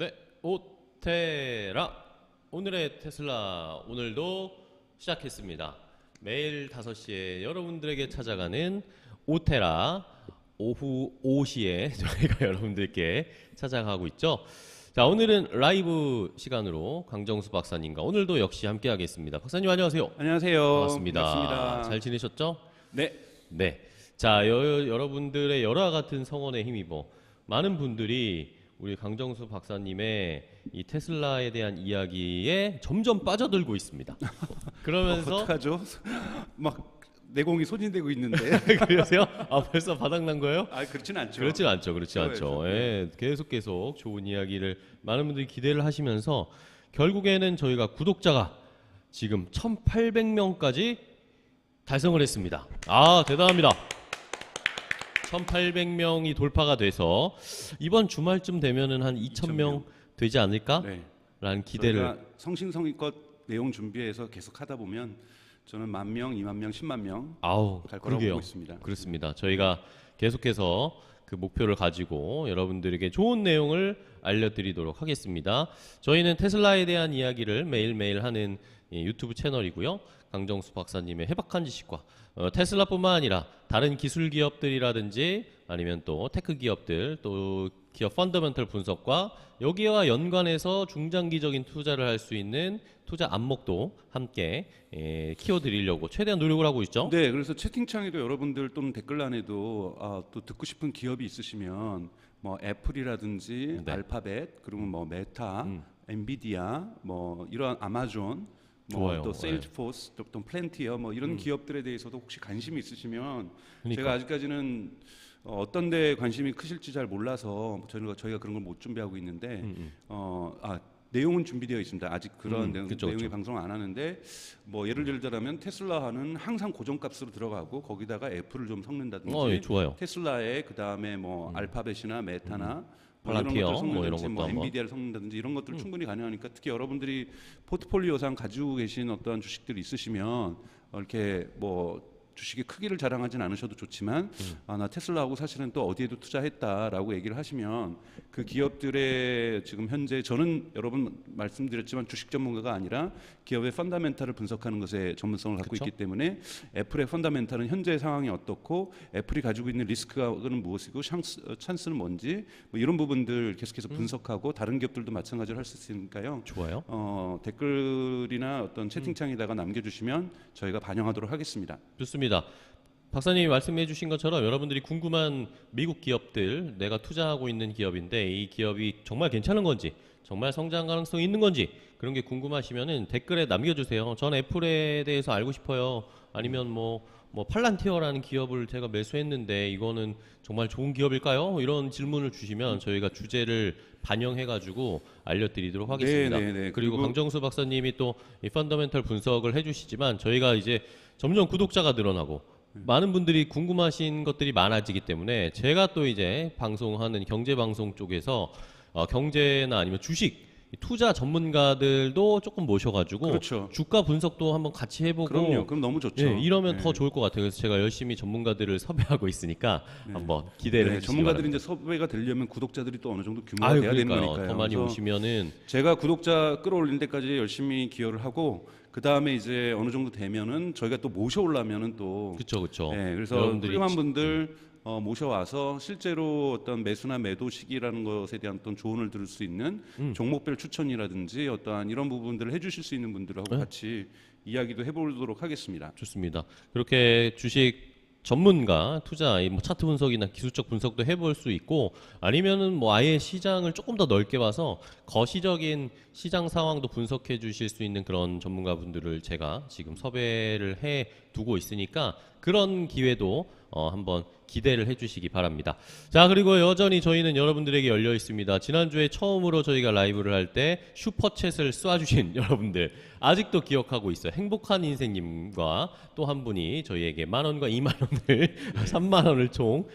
네, 오테라 오늘의 테슬라 오늘도 시작했습니다. 매일 5시에 여러분들에게 찾아가는 오테라 오후 5시에 저희가 여러분들께 찾아가고 있죠. 자, 오늘은 라이브 시간으로 강정수 박사님과 오늘도 역시 함께 하겠습니다. 박사님 안녕하세요. 안녕하세요. 반갑습니다. 반갑습니다. 잘 지내셨죠? 네. 네. 자, 여러분들의 열화 같은 성원에 힘입어 많은 분들이 우리 강정수 박사님의 이 테슬라에 대한 이야기에 점점 빠져들고 있습니다. 그러면서 어떡하죠? 막 내공이 소진되고 있는데. 그러세요? 아, 벌써 바닥난 거예요? 아, 그렇진 않죠. 그렇지 않죠. 그렇지 그렇죠. 않죠. 예, 계속 좋은 이야기를 많은 분들이 기대를 하시면서 결국에는 저희가 구독자가 지금 1,800명까지 달성을 했습니다. 아, 대단합니다. 1,800명이 돌파가 돼서 이번 주말쯤 되면은 한 2,000명 되지 않을까? 네. 라는 기대를. 저희가 성심성의껏 내용 준비해서 계속 하다 보면 저는 10,000명, 20,000명, 10,000명 아우, 갈 거라고 그러게요. 보고 있습니다. 그렇습니다. 저희가 계속해서 그 목표를 가지고 여러분들에게 좋은 내용을 알려드리도록 하겠습니다. 저희는 테슬라에 대한 이야기를 매일매일 하는 유튜브 채널이고요. 강정수 박사님의 해박한 지식과 테슬라뿐만 아니라 다른 기술 기업들이라든지 아니면 또 테크 기업들 또 기업 펀더멘털 분석과 여기와 연관해서 중장기적인 투자를 할 수 있는 투자 안목도 함께 키워드리려고 최대한 노력을 하고 있죠. 네, 그래서 채팅창에도 여러분들 또는 댓글란에도 또 듣고 싶은 기업이 있으시면 뭐 애플이라든지 네. 알파벳 그리고 뭐 메타, 엔비디아, 뭐 이런 아마존 좋아요. 또 세일즈포스, 또 플랜티어 뭐 이런 기업들에 대해서도 혹시 관심이 있으시면 그러니까. 제가 아직까지는 어떤 데 관심이 크실지 잘 몰라서 저희가 그런 걸 못 준비하고 있는데 내용은 준비되어 있습니다. 아직 그런 내용의 방송 안 하는데 뭐 예를 들자면 테슬라는 항상 고정값으로 들어가고 거기다가 애플을 좀 섞는다든지 예, 좋아요. 테슬라에 그다음에 뭐 알파벳이나 메타나 뭐 이런 팔란티어, 것들 뭐 이런 섞는다든지 것도 뭐 한번. 엔비디아를 섞는다든지 이런 것들 충분히 가능하니까 특히 여러분들이 포트폴리오상 가지고 계신 어떠한 주식들이 있으시면 이렇게 뭐 주식의 크기를 자랑하진 않으셔도 좋지만 나 테슬라하고 사실은 또 어디에도 투자했다라고 얘기를 하시면 그 기업들의 지금 현재 저는 여러분 말씀드렸지만 주식 전문가가 아니라 기업의 펀더멘탈을 분석하는 것에 전문성을 갖고 그쵸? 있기 때문에 애플의 펀더멘탈은 현재 상황이 어떻고 애플이 가지고 있는 리스크는 무엇이고 찬스는 뭔지 뭐 이런 부분들 계속해서 분석하고 다른 기업들도 마찬가지로 할 수 있으니까요. 좋아요. 댓글이나 어떤 채팅창에다가 남겨주시면 저희가 반영하도록 하겠습니다. 좋습니다. 박사님이 말씀해 주신 것처럼 여러분들이 궁금한 미국 기업들 내가 투자하고 있는 기업인데 이 기업이 정말 괜찮은 건지 정말 성장 가능성이 있는 건지 그런 게 궁금하시면은 댓글에 남겨주세요. 전 애플에 대해서 알고 싶어요. 아니면 뭐 팔란티어라는 기업을 제가 매수했는데 이거는 정말 좋은 기업일까요? 이런 질문을 주시면 저희가 주제를 반영해가지고 알려드리도록 하겠습니다. 네. 그리고 강정수 박사님이 또 이 펀더멘털 분석을 해주시지만 저희가 이제 점점 구독자가 늘어나고 많은 분들이 궁금하신 것들이 많아지기 때문에 제가 또 이제 방송하는 경제 방송 쪽에서 경제나 아니면 주식 투자 전문가들도 조금 모셔가지고 그렇죠. 주가 분석도 한번 같이 해보고 그럼요. 그럼 너무 좋죠. 예, 이러면 네. 더 좋을 것 같아요. 그래서 제가 열심히 전문가들을 섭외하고 있으니까 한번 기대를 해주시기 전문가들이 바랍니다. 이제 섭외가 되려면 구독자들이 또 어느 정도 규모가 아유, 돼야 되는 그러니까요. 거니까요. 더 많이 그래서 오시면은 제가 구독자 끌어올린 데까지 열심히 기여를 하고 그 다음에 이제 어느 정도 되면은 저희가 또 모셔오려면은 또 그쵸. 그래서 여러분들이 훌륭한 분들 모셔와서 실제로 어떤 매수나 매도 시기라는 것에 대한 어떤 조언을 들을 수 있는 종목별 추천이라든지 어떠한 이런 부분들을 해주실 수 있는 분들하고 같이 이야기도 해보도록 하겠습니다. 좋습니다. 그렇게 주식 전문가 투자 뭐 차트 분석이나 기술적 분석도 해볼 수 있고 아니면은 뭐 아예 시장을 조금 더 넓게 봐서 거시적인 시장 상황도 분석해 주실 수 있는 그런 전문가분들을 제가 지금 섭외를 해 두고 있으니까 그런 기회도 한번 기대를 해주시기 바랍니다. 자, 그리고 여전히 저희는 여러분들에게 열려 있습니다. 지난주에 처음으로 저희가 라이브를 할 때 슈퍼챗을 쏴주신 여러분들 아직도 기억하고 있어요. 행복한 인생님과 또 한 분이 저희에게 10,000원과 20,000원을 30,000원을 총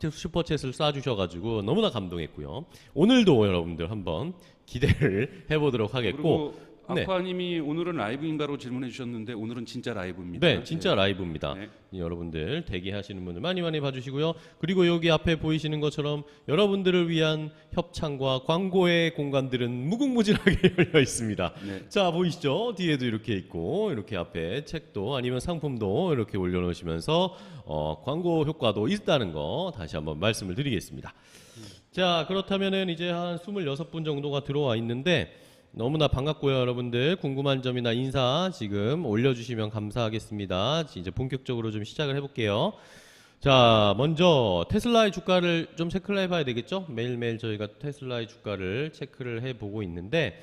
슈퍼챗을 쏴주셔가지고 너무나 감동했고요. 오늘도 여러분들 한번 기대를 해보도록 하겠고 그리고 네. 아쿠아님이 오늘은 라이브인가로 질문해 주셨는데 오늘은 진짜 라이브입니다. 네, 진짜 라이브입니다. 네. 여러분들 대기하시는 분들 많이 많이 봐주시고요. 그리고 여기 앞에 보이시는 것처럼 여러분들을 위한 협찬과 광고의 공간들은 무궁무진하게 열려 있습니다. 네. 자, 보이시죠? 뒤에도 이렇게 있고 이렇게 앞에 책도 아니면 상품도 이렇게 올려놓으시면서 광고 효과도 있다는 거 다시 한번 말씀을 드리겠습니다. 자, 그렇다면은 이제 한 26분 정도가 들어와 있는데 너무나 반갑고요, 여러분들. 궁금한 점이나 인사 지금 올려주시면 감사하겠습니다. 이제 본격적으로 좀 시작을 해볼게요. 자, 먼저 테슬라의 주가를 좀 체크를 해봐야 되겠죠? 매일매일 저희가 테슬라의 주가를 체크를 해보고 있는데,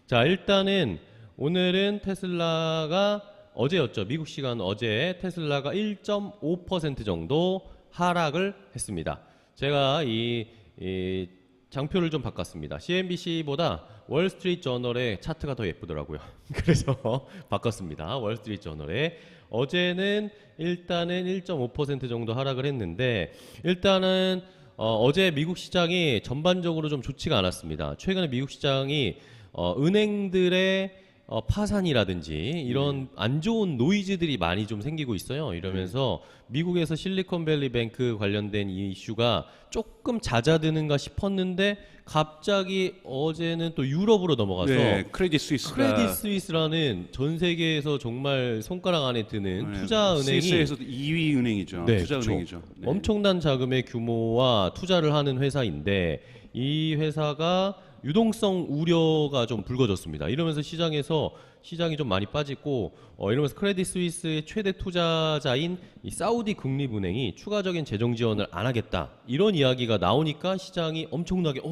자, 일단은 오늘은 테슬라가 어제였죠. 미국 시간 어제 테슬라가 1.5% 정도 하락을 했습니다. 제가 이 장표를 좀 바꿨습니다. CNBC보다 월스트리트 저널의 차트가 더 예쁘더라고요. 그래서 바꿨습니다. 월스트리트 저널에 어제는 일단은 1.5% 정도 하락을 했는데 일단은 어제 미국 시장이 전반적으로 좀 좋지가 않았습니다. 최근에 미국 시장이 은행들의 파산이라든지 이런 안 좋은 노이즈들이 많이 좀 생기고 있어요. 이러면서 미국에서 실리콘밸리 뱅크 관련된 이 이슈가 조금 잦아드는가 싶었는데 갑자기 어제는 또 유럽으로 넘어가서 네, 크레딧 스위스라는 전 세계에서 정말 손가락 안에 드는 투자은행이 스위스에서도 2위 은행이죠. 네, 투자은행이죠. 그렇죠. 네. 엄청난 자금의 규모와 투자를 하는 회사인데 이 회사가 유동성 우려가 좀 불거졌습니다. 이러면서 시장이 좀 많이 빠지고 이러면서 크레딧 스위스의 최대 투자자인 이 사우디 국립은행이 추가적인 재정 지원을 안 하겠다 이런 이야기가 나오니까 시장이 엄청나게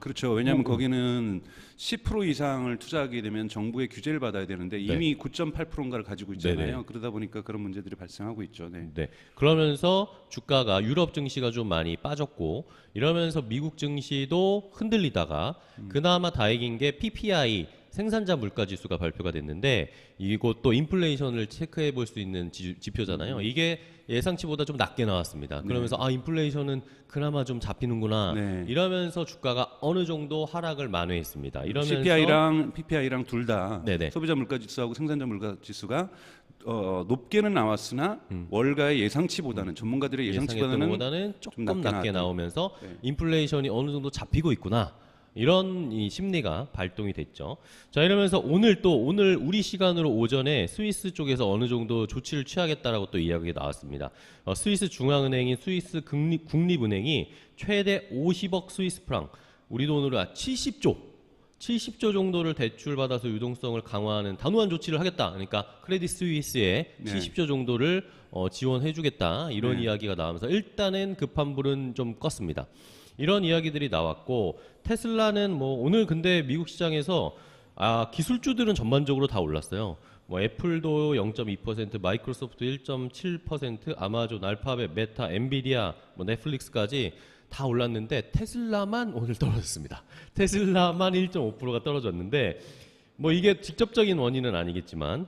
그렇죠. 왜냐하면 거기는 10% 이상을 투자하게 되면 정부의 규제를 받아야 되는데 이미 9.8%인가를 가지고 있잖아요. 네네. 그러다 보니까 그런 문제들이 발생하고 있죠. 네. 네. 그러면서 주가가 유럽 증시가 좀 많이 빠졌고 이러면서 미국 증시도 흔들리다가 그나마 다행인 게 PPI 생산자 물가 지수가 발표가 됐는데 이것도 인플레이션을 체크해 볼 수 있는 지표잖아요. 이게 예상치보다 좀 낮게 나왔습니다. 그러면서 인플레이션은 그나마 좀 잡히는구나. 네. 이러면서 주가가 어느 정도 하락을 만회했습니다. 이러면서 PPI랑 둘 다 네네. 소비자 물가 지수하고 생산자 물가 지수가 높게는 나왔으나 월가의 예상치보다는 전문가들의 예상치보다는 예상했던 조금 낮게 나왔다. 나오면서 네. 인플레이션이 어느 정도 잡히고 있구나. 이런 이 심리가 발동이 됐죠. 자, 이러면서 오늘 우리 시간으로 오전에 스위스 쪽에서 어느 정도 조치를 취하겠다라고 또 이야기가 나왔습니다. 스위스 중앙은행인 스위스 국립은행이 최대 50억 스위스 프랑, 우리 돈으로 70조 정도를 대출받아서 유동성을 강화하는 단호한 조치를 하겠다. 그러니까 크레딧 스위스에 네. 70조 정도를 지원해주겠다. 이런 네. 이야기가 나오면서 일단은 급한 불은 좀 껐습니다. 이런 이야기들이 나왔고 테슬라는 오늘 근데 미국 시장에서 기술주들은 전반적으로 다 올랐어요. 애플도 0.2%, 마이크로소프트 1.7%, 아마존, 알파벳, 메타, 엔비디아, 넷플릭스까지 다 올랐는데 테슬라만 오늘 떨어졌습니다. 테슬라만 1.5%가 떨어졌는데 이게 직접적인 원인은 아니겠지만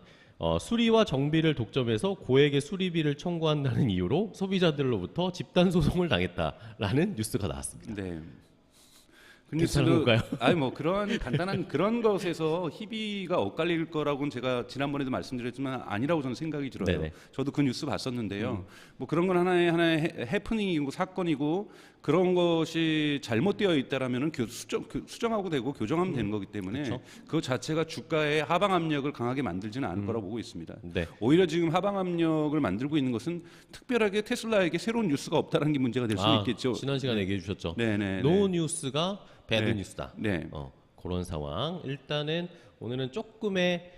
수리와 정비를 독점해서 고액의 수리비를 청구한다는 이유로 소비자들로부터 집단 소송을 당했다라는 뉴스가 나왔습니다. 네. 괜찮은 건가요? 그런 간단한 그런 것에서 희비가 엇갈릴 거라고는 제가 지난번에도 말씀드렸지만 아니라고 저는 생각이 들어요. 네네. 저도 그 뉴스 봤었는데요. 그런 건 하나의 해프닝이고 사건이고 그런 것이 잘못되어 있다라면은 수정하고 되고 교정하면 되는 거기 때문에 그렇죠. 그 자체가 주가의 하방 압력을 강하게 만들지는 않을 거라고 보고 있습니다. 네. 오히려 지금 하방 압력을 만들고 있는 것은 특별하게 테슬라에게 새로운 뉴스가 없다는 게 문제가 될 수 있겠죠. 지난 시간에 얘기해 주셨죠. 네네. 노 뉴스가 배드 네. 뉴스다. 네. 그런 상황. 일단은 오늘은 조금의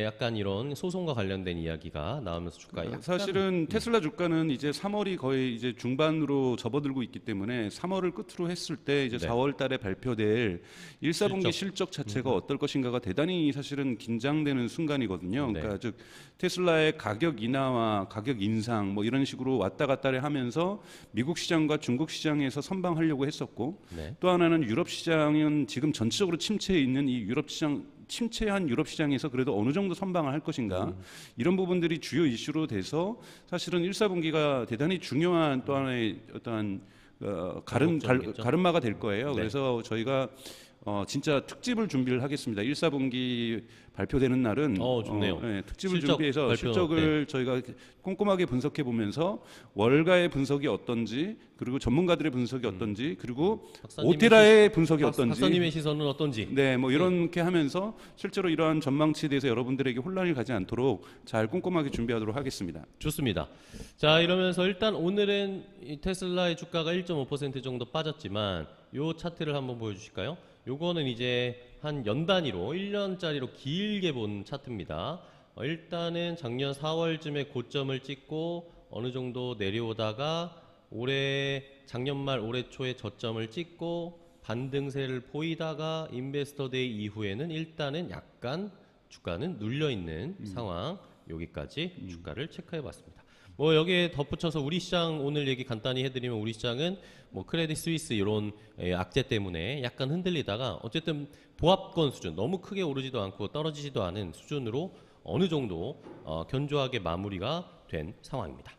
약간 이런 소송과 관련된 이야기가 나오면서 주가 약간 사실은 테슬라 주가는 이제 3월이 거의 이제 중반으로 접어들고 있기 때문에 3월을 끝으로 했을 때 이제 네. 4월 달에 발표될 1사분기 실적 자체가 어떨 것인가가 대단히 사실은 긴장되는 순간이거든요. 네. 그러니까 즉 테슬라의 가격 인하와 가격 인상 이런 식으로 왔다 갔다를 하면서 미국 시장과 중국 시장에서 선방하려고 했었고 네. 또 하나는 유럽 시장은 지금 전체적으로 침체해 있는 이 침체한 유럽 시장에서 그래도 어느 정도 선방을 할 것인가 이런 부분들이 주요 이슈로 돼서 사실은 1사분기가 대단히 중요한 또 하나의 어떠한 가름마가 될 거예요. 네. 그래서 저희가 진짜 특집을 준비를 하겠습니다. 1, 4분기 발표되는 날은 좋네요. 특집을 실적 준비해서 발표, 실적을 저희가 꼼꼼하게 분석해 보면서 월가의 분석이 어떤지, 그리고 전문가들의 분석이 어떤지, 그리고 오테라의 분석이 어떤지, 박사님의 시선은 어떤지. 네, 뭐 이렇게 하면서 실제로 이러한 전망치에 대해서 여러분들에게 혼란이 가지 않도록 잘 꼼꼼하게 준비하도록 하겠습니다. 좋습니다. 자, 이러면서 일단 오늘은 이 테슬라의 주가가 1.5% 정도 빠졌지만 요 차트를 한번 보여주실까요? 요거는 이제 한 연 단위로 1년짜리로 길게 본 차트입니다. 일단은 작년 4월쯤에 고점을 찍고 어느 정도 내려오다가 작년 말 올해 초에 저점을 찍고 반등세를 보이다가 인베스터데이 이후에는 일단은 약간 주가는 눌려 있는 상황. 여기까지 주가를 체크해 봤습니다. 뭐 여기에 덧붙여서 우리 시장 오늘 얘기 간단히 해드리면 우리 시장은 뭐 크레딧 스위스 이런 악재 때문에 약간 흔들리다가 어쨌든 보합권 수준, 너무 크게 오르지도 않고 떨어지지도 않은 수준으로 어느 정도 견조하게 마무리가 된 상황입니다.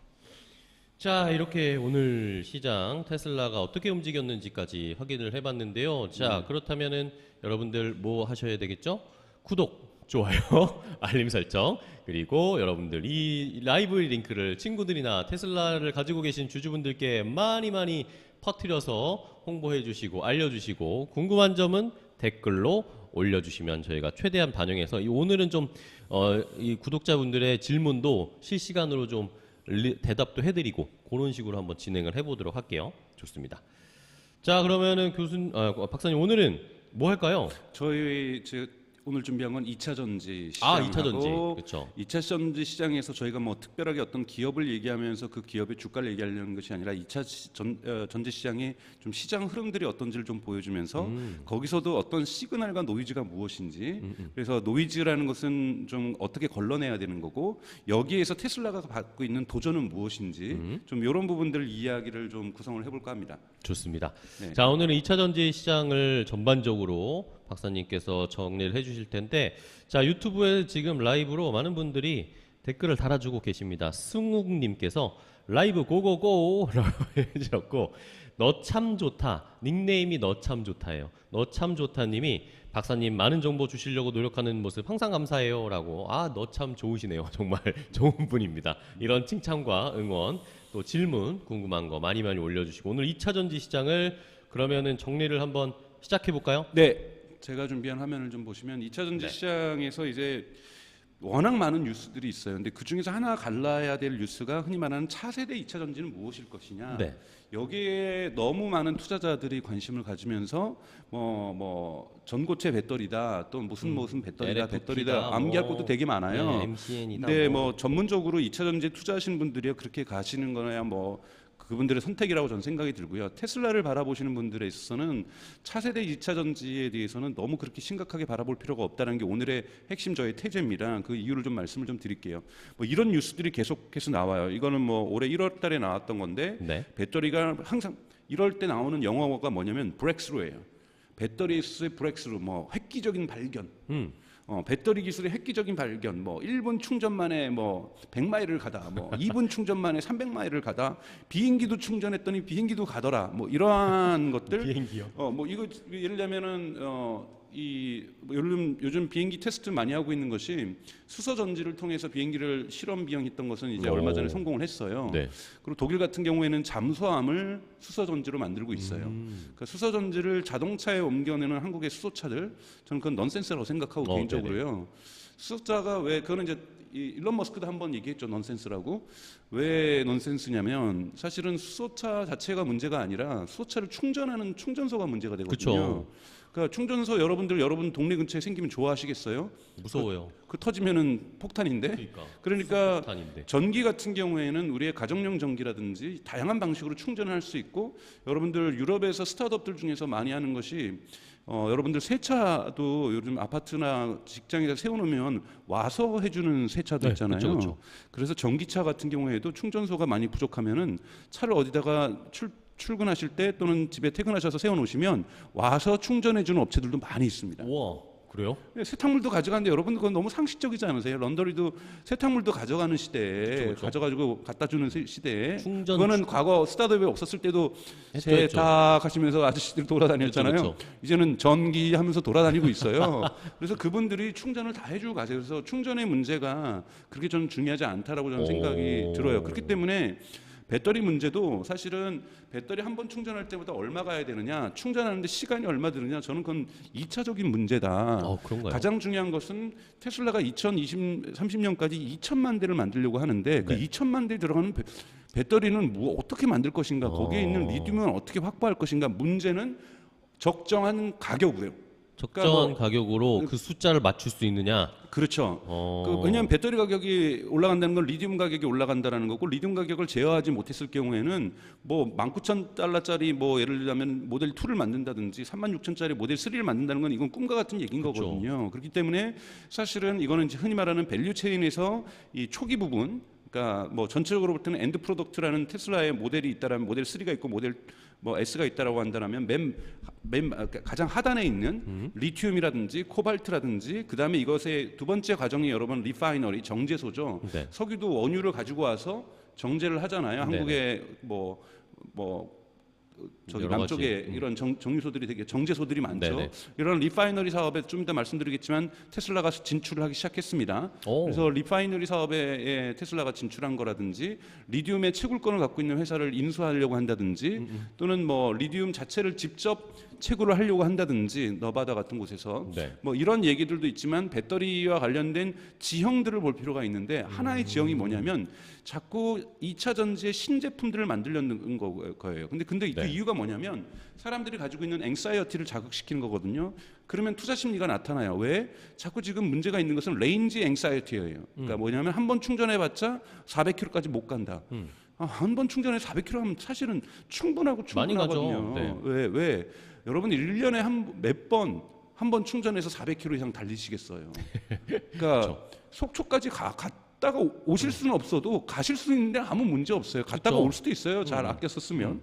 자, 이렇게 오늘 시장 테슬라가 어떻게 움직였는지까지 확인을 해봤는데요. 자, 그렇다면은 여러분들 뭐 하셔야 되겠죠? 구독, 좋아요, 알림 설정, 그리고 여러분들 이 라이브 링크를 친구들이나 테슬라를 가지고 계신 주주분들께 많이 퍼뜨려서 홍보해 주시고 알려주시고, 궁금한 점은 댓글로 올려주시면 저희가 최대한 반영해서 오늘은 좀 이 구독자분들의 질문도 실시간으로 좀 대답도 해드리고 그런 식으로 한번 진행을 해보도록 할게요. 좋습니다. 자, 그러면은 박사님 오늘은 뭐 할까요? 저희 오늘 준비한 건 2차 전지 아, 시장하고 2차 전지. 그렇죠. 2차 전지 시장에서 저희가 뭐 특별하게 어떤 기업을 얘기하면서 그 기업의 주가를 얘기하려는 것이 아니라 2차 전지 시장의 좀 시장 흐름들이 어떤지를 좀 보여주면서 거기서도 어떤 시그널과 노이즈가 무엇인지, 그래서 노이즈라는 것은 좀 어떻게 걸러내야 되는 거고 여기에서 테슬라가 받고 있는 도전은 무엇인지 좀 이런 부분들 이야기를 좀 구성을 해볼까 합니다. 좋습니다. 네. 자, 오늘은 2차 전지 시장을 전반적으로 박사님께서 정리를 해주실 텐데, 자, 유튜브에 지금 라이브로 많은 분들이 댓글을 달아주고 계십니다. 승욱님께서 라이브 고고고라고 해주셨고, 너 참 좋다, 닉네임이 너 참 좋다예요. 너 참 좋다님이 박사님 많은 정보 주시려고 노력하는 모습 항상 감사해요라고. 너 참 좋으시네요. 정말 좋은 분입니다. 이런 칭찬과 응원, 또 질문 궁금한 거 많이 올려주시고, 오늘 2차 전지 시장을 그러면은 정리를 한번 시작해 볼까요? 네. 제가 준비한 화면을 좀 보시면 2차 전지 네. 시장에서 이제 워낙 많은 뉴스들이 있어요. 근데 그 중에서 하나 갈라야 될 뉴스가 흔히 말하는 차세대 2차 전지는 무엇일 것이냐. 네. 여기에 너무 많은 투자자들이 관심을 가지면서 뭐 전고체 배터리다, 또 무슨 배터리다, 배터리다 암기할 것도 되게 많아요. 네, MCN이다. 근데 뭐 전문적으로 2차 전지에 투자하시는 분들이 그렇게 가시는 거야 뭐 그분들의 선택이라고 저는 생각이 들고요. 테슬라를 바라보시는 분들에 있어서는 차세대 2차 전지에 대해서는 너무 그렇게 심각하게 바라볼 필요가 없다는 게 오늘의 핵심 저의 태제입니다. 그 이유를 좀 말씀을 좀 드릴게요. 뭐 이런 뉴스들이 계속해서 나와요. 이거는 뭐 올해 1월 달에 나왔던 건데 네. 배터리가 항상 이럴 때 나오는 영어가 뭐냐면 브렉스루예요. 배터리의 브렉스루, 뭐 획기적인 발견. 배터리 기술의 획기적인 발견, 뭐 1분 충전 만에 뭐 100마일을 가다, 뭐 2분 충전 만에 300마일을 가다, 비행기도 충전했더니 비행기도 가더라, 뭐 이러한 것들. 비행기요. 뭐 이거 예를 들면은 요즘 비행기 테스트 많이 하고 있는 것이 수소 전지를 통해서 비행기를 실험 비행했던 것은 이제 얼마 전에 성공을 했어요. 네. 그리고 독일 같은 경우에는 잠수함을 수소 전지로 만들고 있어요. 그러니까 수소 전지를 자동차에 옮겨내는 한국의 수소차들, 저는 그건 넌센스라고 생각하고 개인적으로요. 수소차가 왜 그거는 이제 일론 머스크도 한번 얘기했죠. 넌센스라고. 왜 넌센스냐면 사실은 수소차 자체가 문제가 아니라 수소차를 충전하는 충전소가 문제가 되거든요. 그쵸. 그러니까 충전소 여러분 동네 근처에 생기면 좋아하시겠어요? 무서워요. 그 터지면은 폭탄인데. 그러니까 폭탄인데. 전기 같은 경우에는 우리의 가정용 전기라든지 다양한 방식으로 충전할 수 있고, 여러분들 유럽에서 스타트업들 중에서 많이 하는 것이 여러분들 세차도 요즘 아파트나 직장에서 세워놓으면 와서 해주는 세차도 네, 있잖아요. 그쵸. 그래서 전기차 같은 경우에도 충전소가 많이 부족하면은 차를 어디다가 출근하실 때 또는 집에 퇴근하셔서 세워놓으시면 와서 충전해주는 업체들도 많이 있습니다. 우와, 그래요? 세탁물도 가져가는데 여러분 그건 너무 상식적이지 않으세요? 런더리도 세탁물도 가져가는 시대에 그쵸. 가져가지고 갖다 주는 시대에 충전 그거는 과거 스타드업에 없었을 때도 했죠. 세탁하시면서 아저씨들 돌아다녔잖아요. 그쵸. 이제는 전기 하면서 돌아다니고 있어요. 그래서 그분들이 충전을 다 해주고 가세요. 그래서 충전의 문제가 그렇게 저는 중요하지 않다라고 저는 생각이 오. 들어요. 그렇기 때문에 배터리 문제도 사실은 배터리 한 번 충전할 때보다 얼마 가야 되느냐, 충전하는데 시간이 얼마 드느냐, 저는 그건 2차적인 문제다. 그런가요? 가장 중요한 것은 테슬라가 2030년까지 2천만 대를 만들려고 하는데 그 네. 2천만 대 들어가는 배터리는 뭐 어떻게 만들 것인가, 거기에 있는 리튬은 어떻게 확보할 것인가, 문제는 적정한 가격이에요. 적정한 그러니까 뭐 가격으로 그 숫자를 맞출 수 있느냐? 그렇죠. 왜냐하면 배터리 가격이 올라간다는 건 리튬 가격이 올라간다는 거고, 리튬 가격을 제어하지 못했을 경우에는 뭐 19,000달러짜리 뭐 예를 들자면 모델 2를 만든다든지 36,000짜리 모델 3를 만든다는 건 이건 꿈과 같은 얘기인 그렇죠. 거거든요. 그렇기 때문에 사실은 이거는 이제 흔히 말하는 밸류 체인에서 이 초기 부분, 그러니까 뭐 전체적으로 볼 때는 엔드 프로덕트라는 테슬라의 모델이 있다라면 모델 3가 있고 모델 뭐 S가 있다라고 한다면 가장 하단에 있는 리튬이라든지 코발트라든지 그다음에 이것의 두 번째 과정이 여러분 리파이너리 정제소죠. 네. 석유도 원유를 가지고 와서 정제를 하잖아요. 네네. 한국에 저기 여러 남쪽에 가지. 이런 정유소들이 되게 정제소들이 많죠. 네네. 이런 리파이너리 사업에 좀 이따 말씀드리겠지만 테슬라가 진출을 하기 시작했습니다. 오. 그래서 리파이너리 사업에 테슬라가 진출한 거라든지 리튬의 채굴권을 갖고 있는 회사를 인수하려고 한다든지 또는 뭐 리튬 자체를 직접 채굴을 하려고 한다든지 너바다 같은 곳에서 네. 뭐 이런 얘기들도 있지만 배터리와 관련된 지형들을 볼 필요가 있는데 하나의 지형이 뭐냐면 자꾸 2차 전지의 신제품들을 만들려는 거예요. 근데 그 네. 이유가 뭐냐면 사람들이 가지고 있는 앵사이어티를 자극시키는 거거든요. 그러면 투자 심리가 나타나요. 왜? 자꾸 지금 문제가 있는 것은 레인지 앵사이어티예요. 그러니까 뭐냐면 한 번 충전해봤자 400km까지 못 간다. 한 번 충전해 400km 하면 사실은 충분하고 많이 가죠. 충분하거든요. 네. 왜? 여러분 1년에 한 번 충전해서 400km 이상 달리시겠어요. 그러니까 속초까지 갔다가 오실 수는 없어도 가실 수 있는데 아무 문제 없어요. 갔다가 그쵸. 올 수도 있어요. 잘 아껴서 쓰면.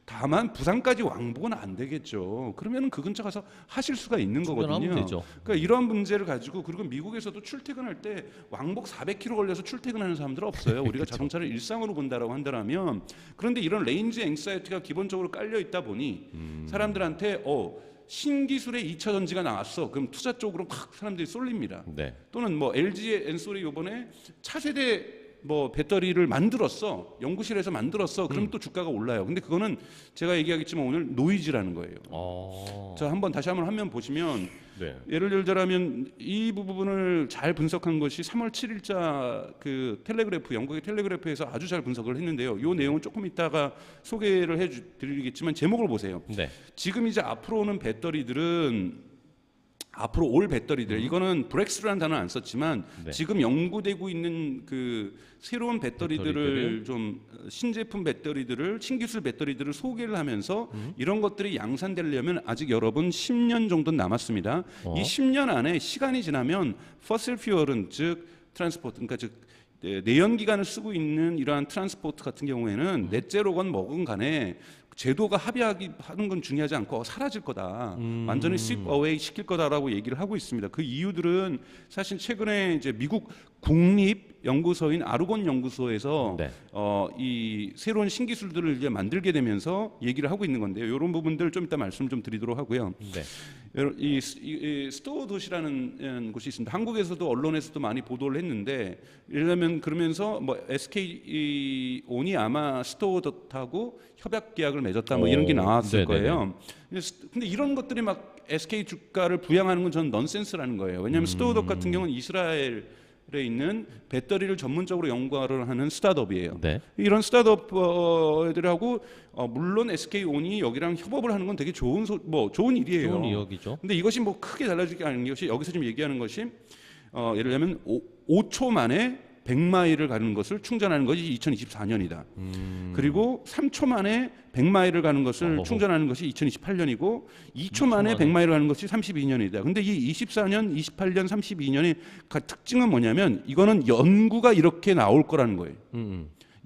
다만 부산까지 왕복은 안 되겠죠. 그러면 그 근처 가서 하실 수가 있는 충전하면 거거든요. 되죠. 그러니까 이러한 문제를 가지고 그리고 미국에서도 출퇴근할 때 왕복 400km 걸려서 출퇴근하는 사람들은 없어요. 우리가 자동차를 일상으로 본다라고 한다면 그런데 이런 레인지 앵사이티가 기본적으로 깔려 있다 보니 사람들한테 신기술의 2차 전지가 나왔어. 그럼 투자 쪽으로 막 사람들이 쏠립니다. 네. 또는 뭐 LG의 엔솔이 이번에 차세대 뭐 배터리를 만들었어. 연구실에서 만들었어. 그럼 또 주가가 올라요. 근데 그거는 제가 얘기하겠지만 오늘 노이즈라는 거예요. 자, 다시 한번 화면 보시면 네. 예를 들자면 이 부분을 잘 분석한 것이 3월 7일자 그 텔레그래프 영국의 텔레그래프에서 아주 잘 분석을 했는데요. 이 내용은 조금 이따가 소개를 해드리겠지만 제목을 보세요. 네. 지금 이제 앞으로 오는 배터리들은 앞으로 올 배터리들 이거는 브렉스루라는 단어는 안 썼지만 네. 지금 연구되고 있는 그 새로운 배터리들을 좀 신제품 배터리들을 신기술 배터리들을 소개를 하면서 이런 것들이 양산되려면 아직 여러분 10년 정도 남았습니다. 이 10년 안에 시간이 지나면 퍼슬 퓨얼은 즉 트랜스포트 그러니까 즉 내연기관을 쓰고 있는 이러한 트랜스포트 같은 경우에는 넷제로건 뭐건 간에 제도가 합의하는 건 중요하지 않고 사라질 거다. 완전히 스윕 어웨이 시킬 거다라고 얘기를 하고 있습니다. 그 이유들은 사실 최근에 이제 미국 국립 연구소인 아르곤 연구소에서 네. 이 새로운 신기술들을 이제 만들게 되면서 얘기를 하고 있는 건데요. 이런 부분들 좀 이따 말씀 좀 드리도록 하고요. 네. 이 스토어도시라는 곳이 있습니다. 한국에서도 언론에서도 많이 보도를 했는데 예를 들면 그러면서 뭐 SK온이 아마 스토어도트하고 협약 계약을 맺었다 뭐 이런 게 나왔을 거예요. 근데 이런 것들이 막 SK 주가를 부양하는 건 저는 넌센스라는 거예요. 왜냐하면 스토어도트 같은 경우는 이스라엘에 있는 배터리를 전문적으로 연구를 하는 스타트업이에요. 네. 이런 스타트업들하고 물론 SK온이 여기랑 협업을 하는 건 되게 좋은 일이에요. 좋은 이야기죠. 근데 이것이 뭐 크게 달라질 게 아닌 것이 여기서 지금 얘기하는 것이 예를 들면 5초 만에 100마일을 가는 것을 충전하는 것이 2024년이다. 그리고 3초 만에 100마일을 가는 것을 충전하는 것이 2028년이고 2초 만에 100마일을 가는 것이 32년이다. 근데 이 24년, 28년, 32년의 특징은 뭐냐면 이거는 연구가 이렇게 나올 거라는 거예요.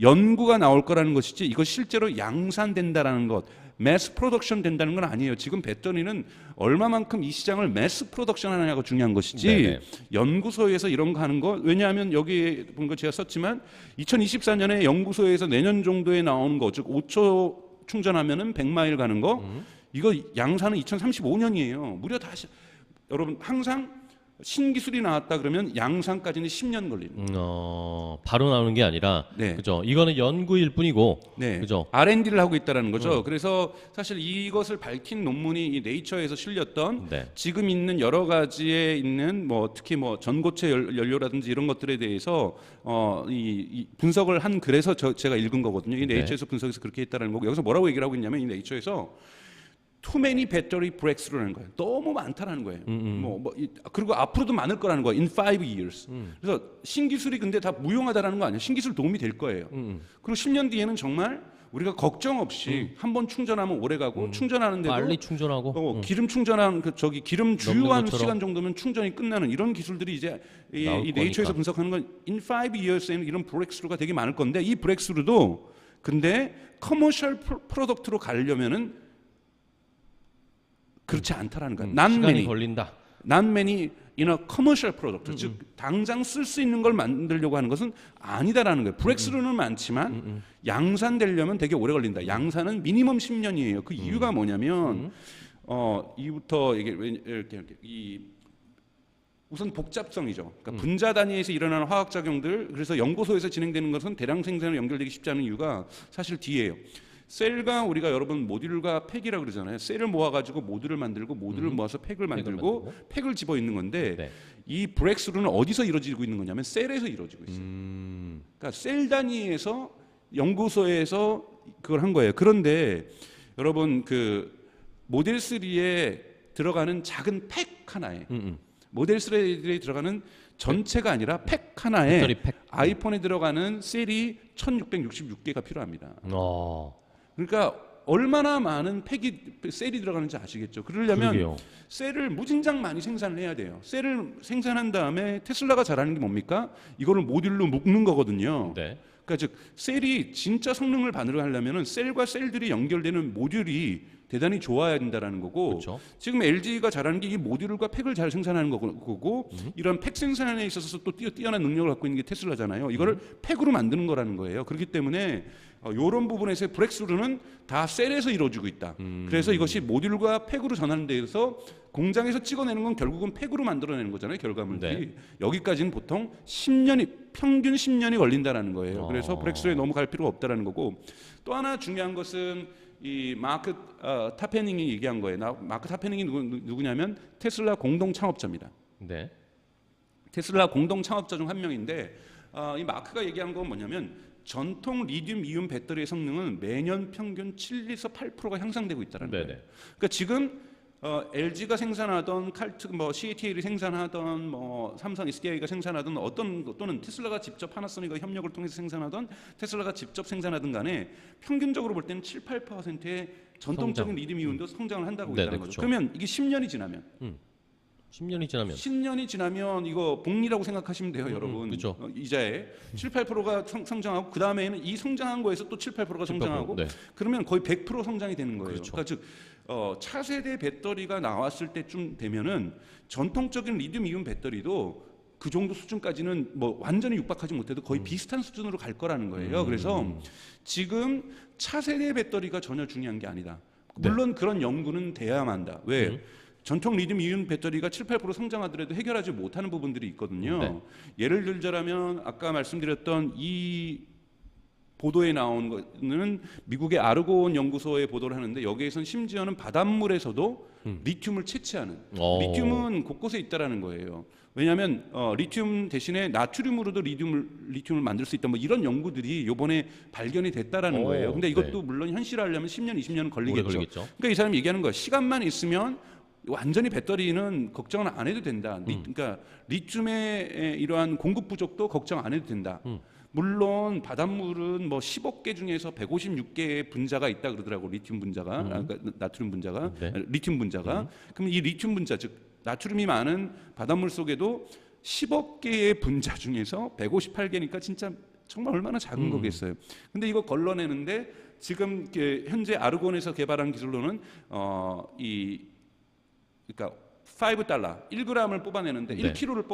연구가 나올 거라는 것이지 이것 실제로 양산된다라는 것, 매스 프로덕션 된다는 건 아니에요. 지금 배터리는 얼마만큼 이 시장을 매스 프로덕션 하느냐가 중요한 것이지 네네. 연구소에서 이런 거 하는 거, 왜냐하면 여기 본 거 제가 썼지만 2024년에 연구소에서 내년 정도에 나오는 거, 즉 5초 충전하면은 100마일 가는 거, 이거 양산은 2035년이에요. 무려 다시 여러분 항상 신기술이 나왔다 그러면 양산까지는 10년 걸립니다. 바로 나오는 게 아니라, 네. 그죠? 이거는 연구일 뿐이고, 네. 그죠? R&D를 하고 있다라는 거죠. 그래서 사실 이것을 밝힌 논문이 이 네이처에서 실렸던 네. 지금 있는 여러 가지에 있는 뭐 특히 뭐 전고체 연료라든지 이런 것들에 대해서 이 분석을 한 글에서 제가 읽은 거거든요. 이 네이처에서 분석해서 그렇게 했다라는 거고, 여기서 뭐라고 얘기를 하고 있냐면 이 네이처에서 too many battery breakthrough라는 거예요. 너무 많다라는 거예요. 그리고 앞으로도 많을 거라는 거예요. In 5 years. 그래서 신기술이 근데 다 무용하다라는 거 아니에요. 신기술 도움이 될 거예요. 그리고 10년 뒤에는 정말 우리가 걱정 없이 한번 충전하면 오래 가고 충전하는데도 빨리 충전하고. 기름 충전한 기름 주유한 것처럼. 시간 정도면 충전이 끝나는 이런 기술들이 이제 나올 이 네이처에서 거니까. 분석하는 건 in 5 years에는 이런 브렉스루가 되게 많을 건데, 이 브렉스루도 근데 커머셜 프로덕트로 가려면은 그렇지 않다라는 거야. 시간이 걸린다. Not many in a commercial product. 즉 당장 쓸 수 있는 걸 만들려고 하는 것은 아니다라는 거예요. 브렉스루는 많지만 양산되려면 되게 오래 걸린다. 양산은 미니멈 10년이에요. 그 이유가 뭐냐면 이부터 이렇게 우선 복잡성이죠. 그러니까 분자 단위에서 일어나는 화학 작용들, 그래서 연구소에서 진행되는 것은 대량 생산으로 연결되기 쉽지 않은 이유가 사실 뒤에요. 셀과 우리가 여러분 모듈과 팩이라고 그러잖아요. 셀을 모아가지고 모듈을 만들고 모듈을 모아서 팩을 만들고 팩을 집어 있는 건데, 네. 이 브렉스루는 어디서 이루어지고 있는 거냐면 셀에서 이루어지고 있어요. 그러니까 셀 단위에서 연구소에서 그걸 한 거예요. 그런데 여러분 그 모델 3에 들어가는 작은 팩 하나에 모델 3에 들어가는 전체가 아니라 팩 하나에 배터리 팩. 아이폰에 들어가는 셀이 1666개가 필요합니다. 어. 그러니까 얼마나 많은 셀이 들어가는지 아시겠죠? 그러려면 그러게요. 셀을 무진장 많이 생산을 해야 돼요. 셀을 생산한 다음에 테슬라가 잘하는 게 뭡니까? 이거를 모듈로 묶는 거거든요. 네. 그러니까 즉 셀이 진짜 성능을 발휘하려면은 셀과 셀들이 연결되는 모듈이 대단히 좋아야 된다라는 거고, 그렇죠. 지금 LG가 잘하는 게 이 모듈과 팩을 잘 생산하는 거고, 이런 팩 생산에 있어서 또 뛰어난 능력을 갖고 있는 게 테슬라잖아요. 이거를 팩으로 만드는 거라는 거예요. 그렇기 때문에 이런 부분에서 브렉스루는 다 셀에서 이루어지고 있다. 그래서 이것이 모듈과 팩으로 전하는 데에서 공장에서 찍어내는 건 결국은 팩으로 만들어내는 거잖아요. 결과물들이. 네. 여기까지는 보통 10년이 평균 10년이 걸린다라는 거예요. 그래서 브렉스루에 너무 갈 필요가 없다라는 거고, 또 하나 중요한 것은 이 마크 타페닝이 얘기한 거예요. 마크 타페닝이 누구냐면 테슬라 공동 창업자입니다. 네. 테슬라 공동 창업자 중 한 명인데, 이 마크가 얘기한 건 뭐냐면 전통 리튬 이온 배터리의 성능은 매년 평균 7에서 8%가 향상되고 있다는 거예요. 그러니까 지금 LG가 생산하던 CATL이 생산하던 삼성 SDI가 생산하던 또는 테슬라가 직접 파나소닉과 협력을 통해서 생산하던 테슬라가 직접 생산하든 간에 평균적으로 볼 때는 7, 8%의 전통적인 리튬 이온도 성장을 한다고 있다는 거죠. 그렇죠. 그러면 이게 10년이 지나면 10년이 지나면 이거 복리라고 생각하시면 돼요, 여러분. 그렇죠. 이자에 7, 8%가 성장하고 그 다음에는 이 성장한 거에서 또 7, 8%가 성장하고 네. 그러면 거의 100% 성장이 되는 거예요. 그렇죠. 그러니까 즉 차세대 배터리가 나왔을 때쯤 되면은 전통적인 리튬 이온 배터리도 그 정도 수준까지는 뭐 완전히 육박하지 못해도 거의 비슷한 수준으로 갈 거라는 거예요. 그래서 지금 차세대 배터리가 전혀 중요한 게 아니다. 물론 그런 연구는 돼야만 한다. 왜? 전통 리튬 이온 배터리가 7, 8% 성장하더라도 해결하지 못하는 부분들이 있거든요. 네. 예를 들자면 아까 말씀드렸던 이 보도에 나온 거는 미국의 아르곤 연구소에 보도를 하는데, 여기에서는 심지어는 바닷물에서도 리튬을 채취하는, 리튬은 곳곳에 있다라는 거예요. 왜냐하면 리튬 대신에 나트륨으로도 리튬을 만들 수 있다, 뭐 이런 연구들이 이번에 발견이 됐다라는 거예요. 근데 이것도 물론 현실화하려면 10년, 20년은 걸리겠죠. 그러니까 이 사람이 얘기하는 거야. 시간만 있으면 완전히 배터리는 걱정은 안 해도 된다. 그러니까 리튬의 이러한 공급 부족도 걱정 안 해도 된다. 물론 바닷물은 뭐 10억 개 중에서 156개의 분자가 있다 그러더라고. 리튬 분자가, 그러니까 나트륨 분자가, 네. 리튬 분자가. 그럼 이 리튬 분자, 즉 나트륨이 많은 바닷물 속에도 10억 개의 분자 중에서 158개니까 진짜 정말 얼마나 작은 거겠어요. 근데 이거 걸러내는데 지금 현재 아르곤에서 개발한 기술로는 그러니까 5달러, 1g을 뽑아내는데 네. 1kg를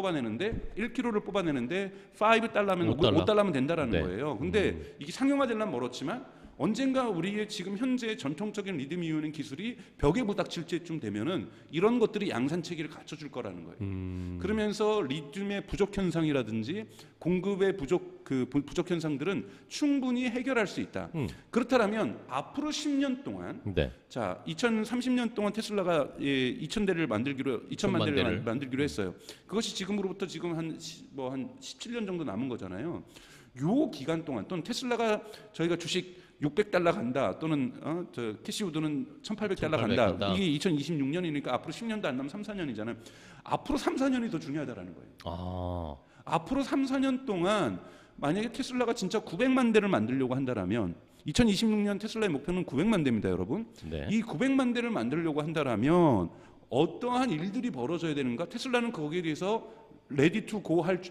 뽑아내는데 5달러면 5달러. 5달러면 된다라는 네. 거예요. 근데 이게 상용화되려면 멀었지만 언젠가 우리의 지금 현재 전통적인 리듬 이오닉 기술이 벽에 부닥칠 때쯤 되면은 이런 것들이 양산 체계를 갖춰줄 거라는 거예요. 그러면서 리튬의 부족 현상이라든지 공급의 부족 현상들은 충분히 해결할 수 있다. 그렇다면 앞으로 10년 동안 네. 자 2030년 동안 테슬라가 2,000대를 만들기로 2,000만 대를 만들기로 했어요. 그것이 지금으로부터 지금 한 17년 정도 남은 거잖아요. 요 기간 동안 또는 테슬라가 저희가 주식 600달러 간다 또는 저 캐시우드는 1,800달러 간다. 이게 2026년이니까 앞으로 10년도 안 남으면 3, 4년이잖아요. 앞으로 3, 4년이 더 중요하다라는 거예요. 앞으로 3, 4년 동안 만약에 테슬라가 진짜 900만 대를 만들려고 한다라면 2026년 테슬라의 목표는 900만 대입니다, 여러분. 네. 이 900만 대를 만들려고 한다라면 어떠한 일들이 벌어져야 되는가? 테슬라는 거기에 대해서 레디 투 고 할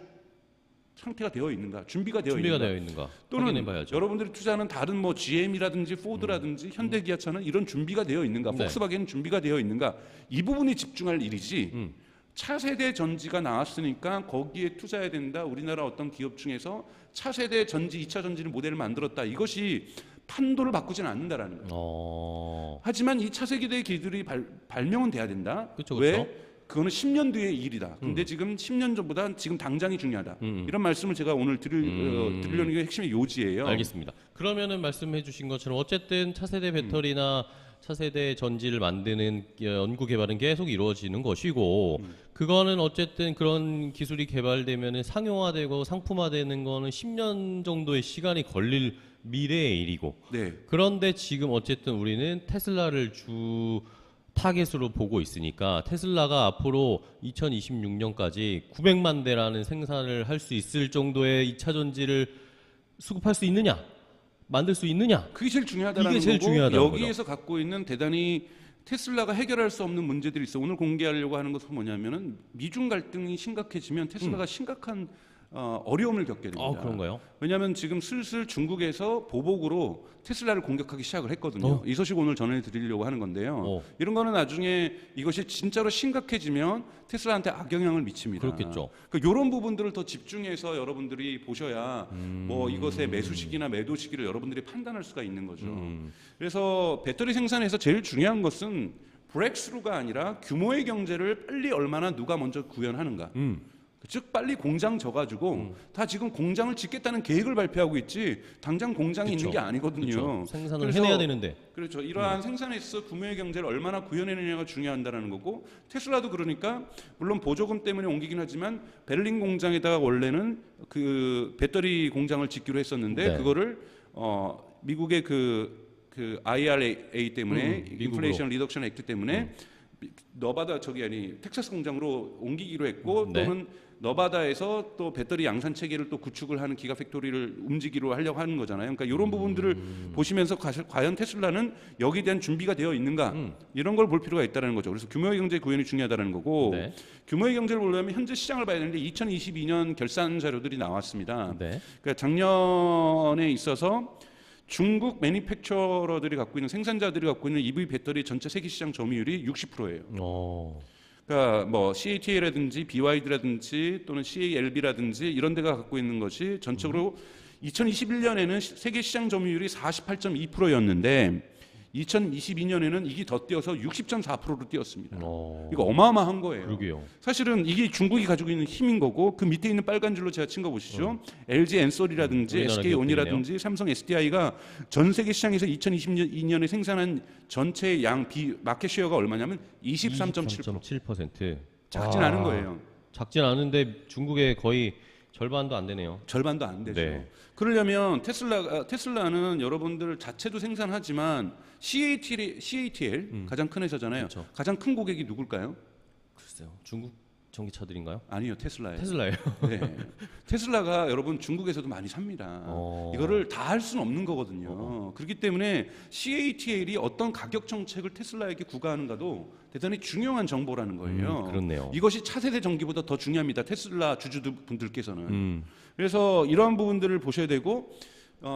상태가 되어 있는가, 준비가 되어 있는가 또는 확인해봐야죠. 여러분들이 투자하는 다른 뭐 GM이라든지 포드라든지 현대기아차는 이런 준비가 되어 있는가, 네. 폭스바겐은 준비가 되어 있는가, 이 부분이 집중할 일이지. 차세대 전지가 나왔으니까 거기에 투자해야 된다. 우리나라 어떤 기업 중에서 차세대 전지, 2차 전지를 모델을 만들었다. 이것이 판도를 바꾸지는 않는다라는 거예요. 하지만 이 차세대 기술이 발명은 돼야 된다. 그쵸, 왜? 그쵸. 그거는 10년 뒤의 일이다. 근데 지금 10년 전보다 지금 당장이 중요하다. 이런 말씀을 제가 오늘 드리려는 게 핵심의 요지예요. 알겠습니다. 그러면은 말씀해 주신 것처럼 어쨌든 차세대 배터리나 차세대 전지를 만드는 연구 개발은 계속 이루어지는 것이고 그거는 어쨌든 그런 기술이 개발되면은 상용화되고 상품화되는 거는 10년 정도의 시간이 걸릴 미래의 일이고 네. 그런데 지금 어쨌든 우리는 테슬라를 타겟으로 보고 있으니까 테슬라가 앞으로 2026년까지 900만 대라는 생산을 할 수 있을 정도의 2차 전지를 수급할 수 있느냐, 만들 수 있느냐, 그게 제일 중요하다는 이게 제일 거고 중요하다는 여기에서 갖고 있는 대단히 테슬라가 해결할 수 없는 문제들이 있어. 오늘 공개하려고 하는 것은 뭐냐면은 미중 갈등이 심각해지면 테슬라가 심각한 어려움을 겪게 됩니다. 그런가요? 왜냐하면 지금 슬슬 중국에서 보복으로 테슬라를 공격하기 시작을 했거든요. 이 소식 오늘 전해드리려고 하는 건데요. 이런 거는 나중에 이것이 진짜로 심각해지면 테슬라한테 악영향을 미칩니다. 그렇겠죠. 그러니까 이런 부분들을 더 집중해서 여러분들이 보셔야 뭐 이것의 매수 시기나 매도 시기를 여러분들이 판단할 수가 있는 거죠. 그래서 배터리 생산에서 제일 중요한 것은 브렉스루가 아니라 규모의 경제를 빨리 얼마나 누가 먼저 구현하는가. 즉 빨리 공장 져가지고 다 지금 공장을 짓겠다는 계획을 발표하고 있지 당장 공장이 있는 게 아니거든요. 그쵸. 생산을 해내야 되는데. 그렇죠. 이러한 생산에 있어 규모의 경제를 얼마나 구현해내느냐가 중요한다는 거고 테슬라도 그러니까 물론 보조금 때문에 옮기긴 하지만 베를린 공장에다가 원래는 그 배터리 공장을 짓기로 했었는데 네. 그거를 미국의 그 IRA 때문에 인플레이션 리덕션 액트 때문에 너바다 텍사스 공장으로 옮기기로 했고 네. 또는 너바다에서 또 배터리 양산 체계를 또 구축을 하는 기가팩토리를 움직이로 하려고 하는 거잖아요. 그러니까 이런 부분들을 보시면서 과연 테슬라는 여기에 대한 준비가 되어 있는가 이런 걸 볼 필요가 있다는 거죠. 그래서 규모의 경제 구현이 중요하다는 거고 네. 규모의 경제를 보려면 현재 시장을 봐야 되는데 2022년 결산 자료들이 나왔습니다. 네. 그러니까 작년에 있어서 중국 매니팩처러들이 갖고 있는 생산자들이 갖고 있는 EV 배터리 전체 세계 시장 점유율이 60%예요. 그러니까 뭐 CATL이라든지 BYD라든지 또는 CALB라든지 이런 데가 갖고 있는 것이 전적으로 2021년에는 세계 시장 점유율이 48.2%였는데 2022년에는 이게 더 뛰어서 60.4%로 뛰었습니다. 이거 어마어마한 거예요. 그러게요. 사실은 이게 중국이 가지고 있는 힘인 거고 그 밑에 있는 빨간 줄로 제가 친 거 보시죠. LG 엔솔이라든지 SK 온이라든지 삼성 SDI가 전 세계 시장에서 2022년에 생산한 전체 마켓 쉐어가 얼마냐면 23.7%. 작진 않은 거예요. 작진 않은데 중국의 거의 절반도 안 되네요. 절반도 안 되죠. 네. 그러려면 테슬라는 여러분들 자체도 생산하지만 CATL 가장 큰 회사잖아요. 그렇죠. 가장 큰 고객이 누굴까요? 글쎄요. 중국 전기차들인가요? 아니요, 테슬라예요. 테슬라예요. 네. 테슬라가 여러분 중국에서도 많이 삽니다. 이거를 다 할 수는 없는 거거든요. 그렇기 때문에 CATL이 어떤 가격 정책을 테슬라에게 구가하는가도 대단히 중요한 정보라는 거예요. 그렇네요. 이것이 차세대 전기보다 더 중요합니다. 테슬라 주주분들께서는. 그래서 이러한 부분들을 보셔야 되고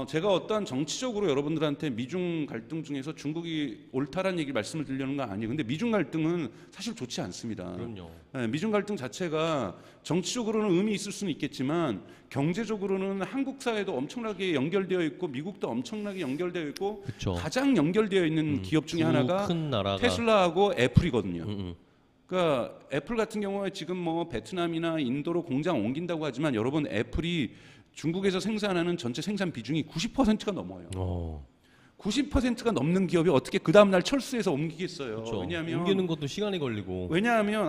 제가 어떠한 정치적으로 여러분들한테 미중 갈등 중에서 중국이 옳다라는 얘기 말씀을 드리려는 건 아니에요. 근데 미중 갈등은 사실 좋지 않습니다. 그럼요. 네, 미중 갈등 자체가 정치적으로는 의미 있을 수는 있겠지만 경제적으로는 한국 사회도 엄청나게 연결되어 있고 미국도 엄청나게 연결되어 있고 그쵸. 가장 연결되어 있는 기업 중에 두 하나가 큰 나라가 테슬라하고 애플이거든요. 음. 그러니까 애플 같은 경우에 지금 뭐 베트남이나 인도로 공장 옮긴다고 하지만 여러분 애플이 중국에서 생산하는 전체 생산 비중이 90%가 넘어요. 90%가 넘는 기업이 어떻게 그 다음 날 철수해서 옮기겠어요. 그렇죠. 왜냐하면 옮기는 것도 시간이 걸리고.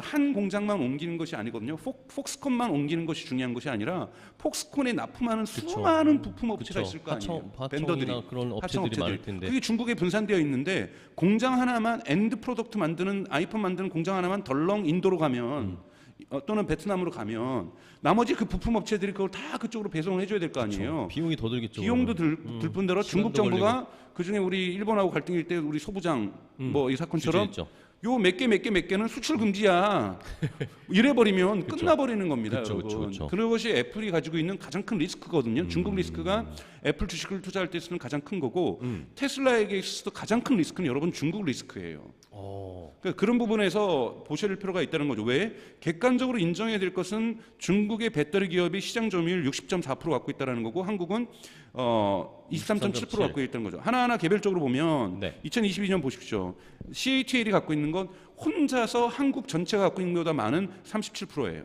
한 공장만 옮기는 것이 아니거든요. 폭스콘만 옮기는 것이 중요한 것이 아니라 폭스콘에 납품하는 수많은 부품 업체가 있을 거 아니에요. 밴더들이, 하청이나 그런 업체들이 많을 텐데. 그게 중국에 분산되어 있는데 공장 하나만 엔드 프로덕트 만드는 아이폰 만드는 공장 하나만 덜렁 인도로 가면 또는 베트남으로 가면 나머지 그 부품 업체들이 그걸 다 그쪽으로 배송을 해줘야 될 거 아니에요. 비용이 더 들겠죠. 비용도 들 뿐더러 중국 시간도 정부가 그 중에 우리 일본하고 갈등일 때 우리 소부장 뭐 이 사건처럼 규제했죠. 요 몇 개는 수출 금지야. 이래버리면 끝나버리는 겁니다, 그쵸, 여러분. 그쵸. 그것이 애플이 가지고 있는 가장 큰 리스크거든요. 중국 리스크가 애플 주식을 투자할 때 쓰는 가장 큰 거고 테슬라에게 있어서도 가장 큰 리스크는 여러분 중국 리스크예요. 그러니까 그런 부분에서 보셔야 필요가 있다는 거죠. 왜? 객관적으로 인정해야 될 것은 중국의 배터리 기업이 시장 점유율 60.4% 갖고 있다는 거고 한국은 23.7% 갖고 있다는 거죠. 하나하나 개별적으로 보면 네. 2022년 보십시오. CATL이 갖고 있는 건 혼자서 한국 전체가 갖고 있는 것보다 많은 37%예요.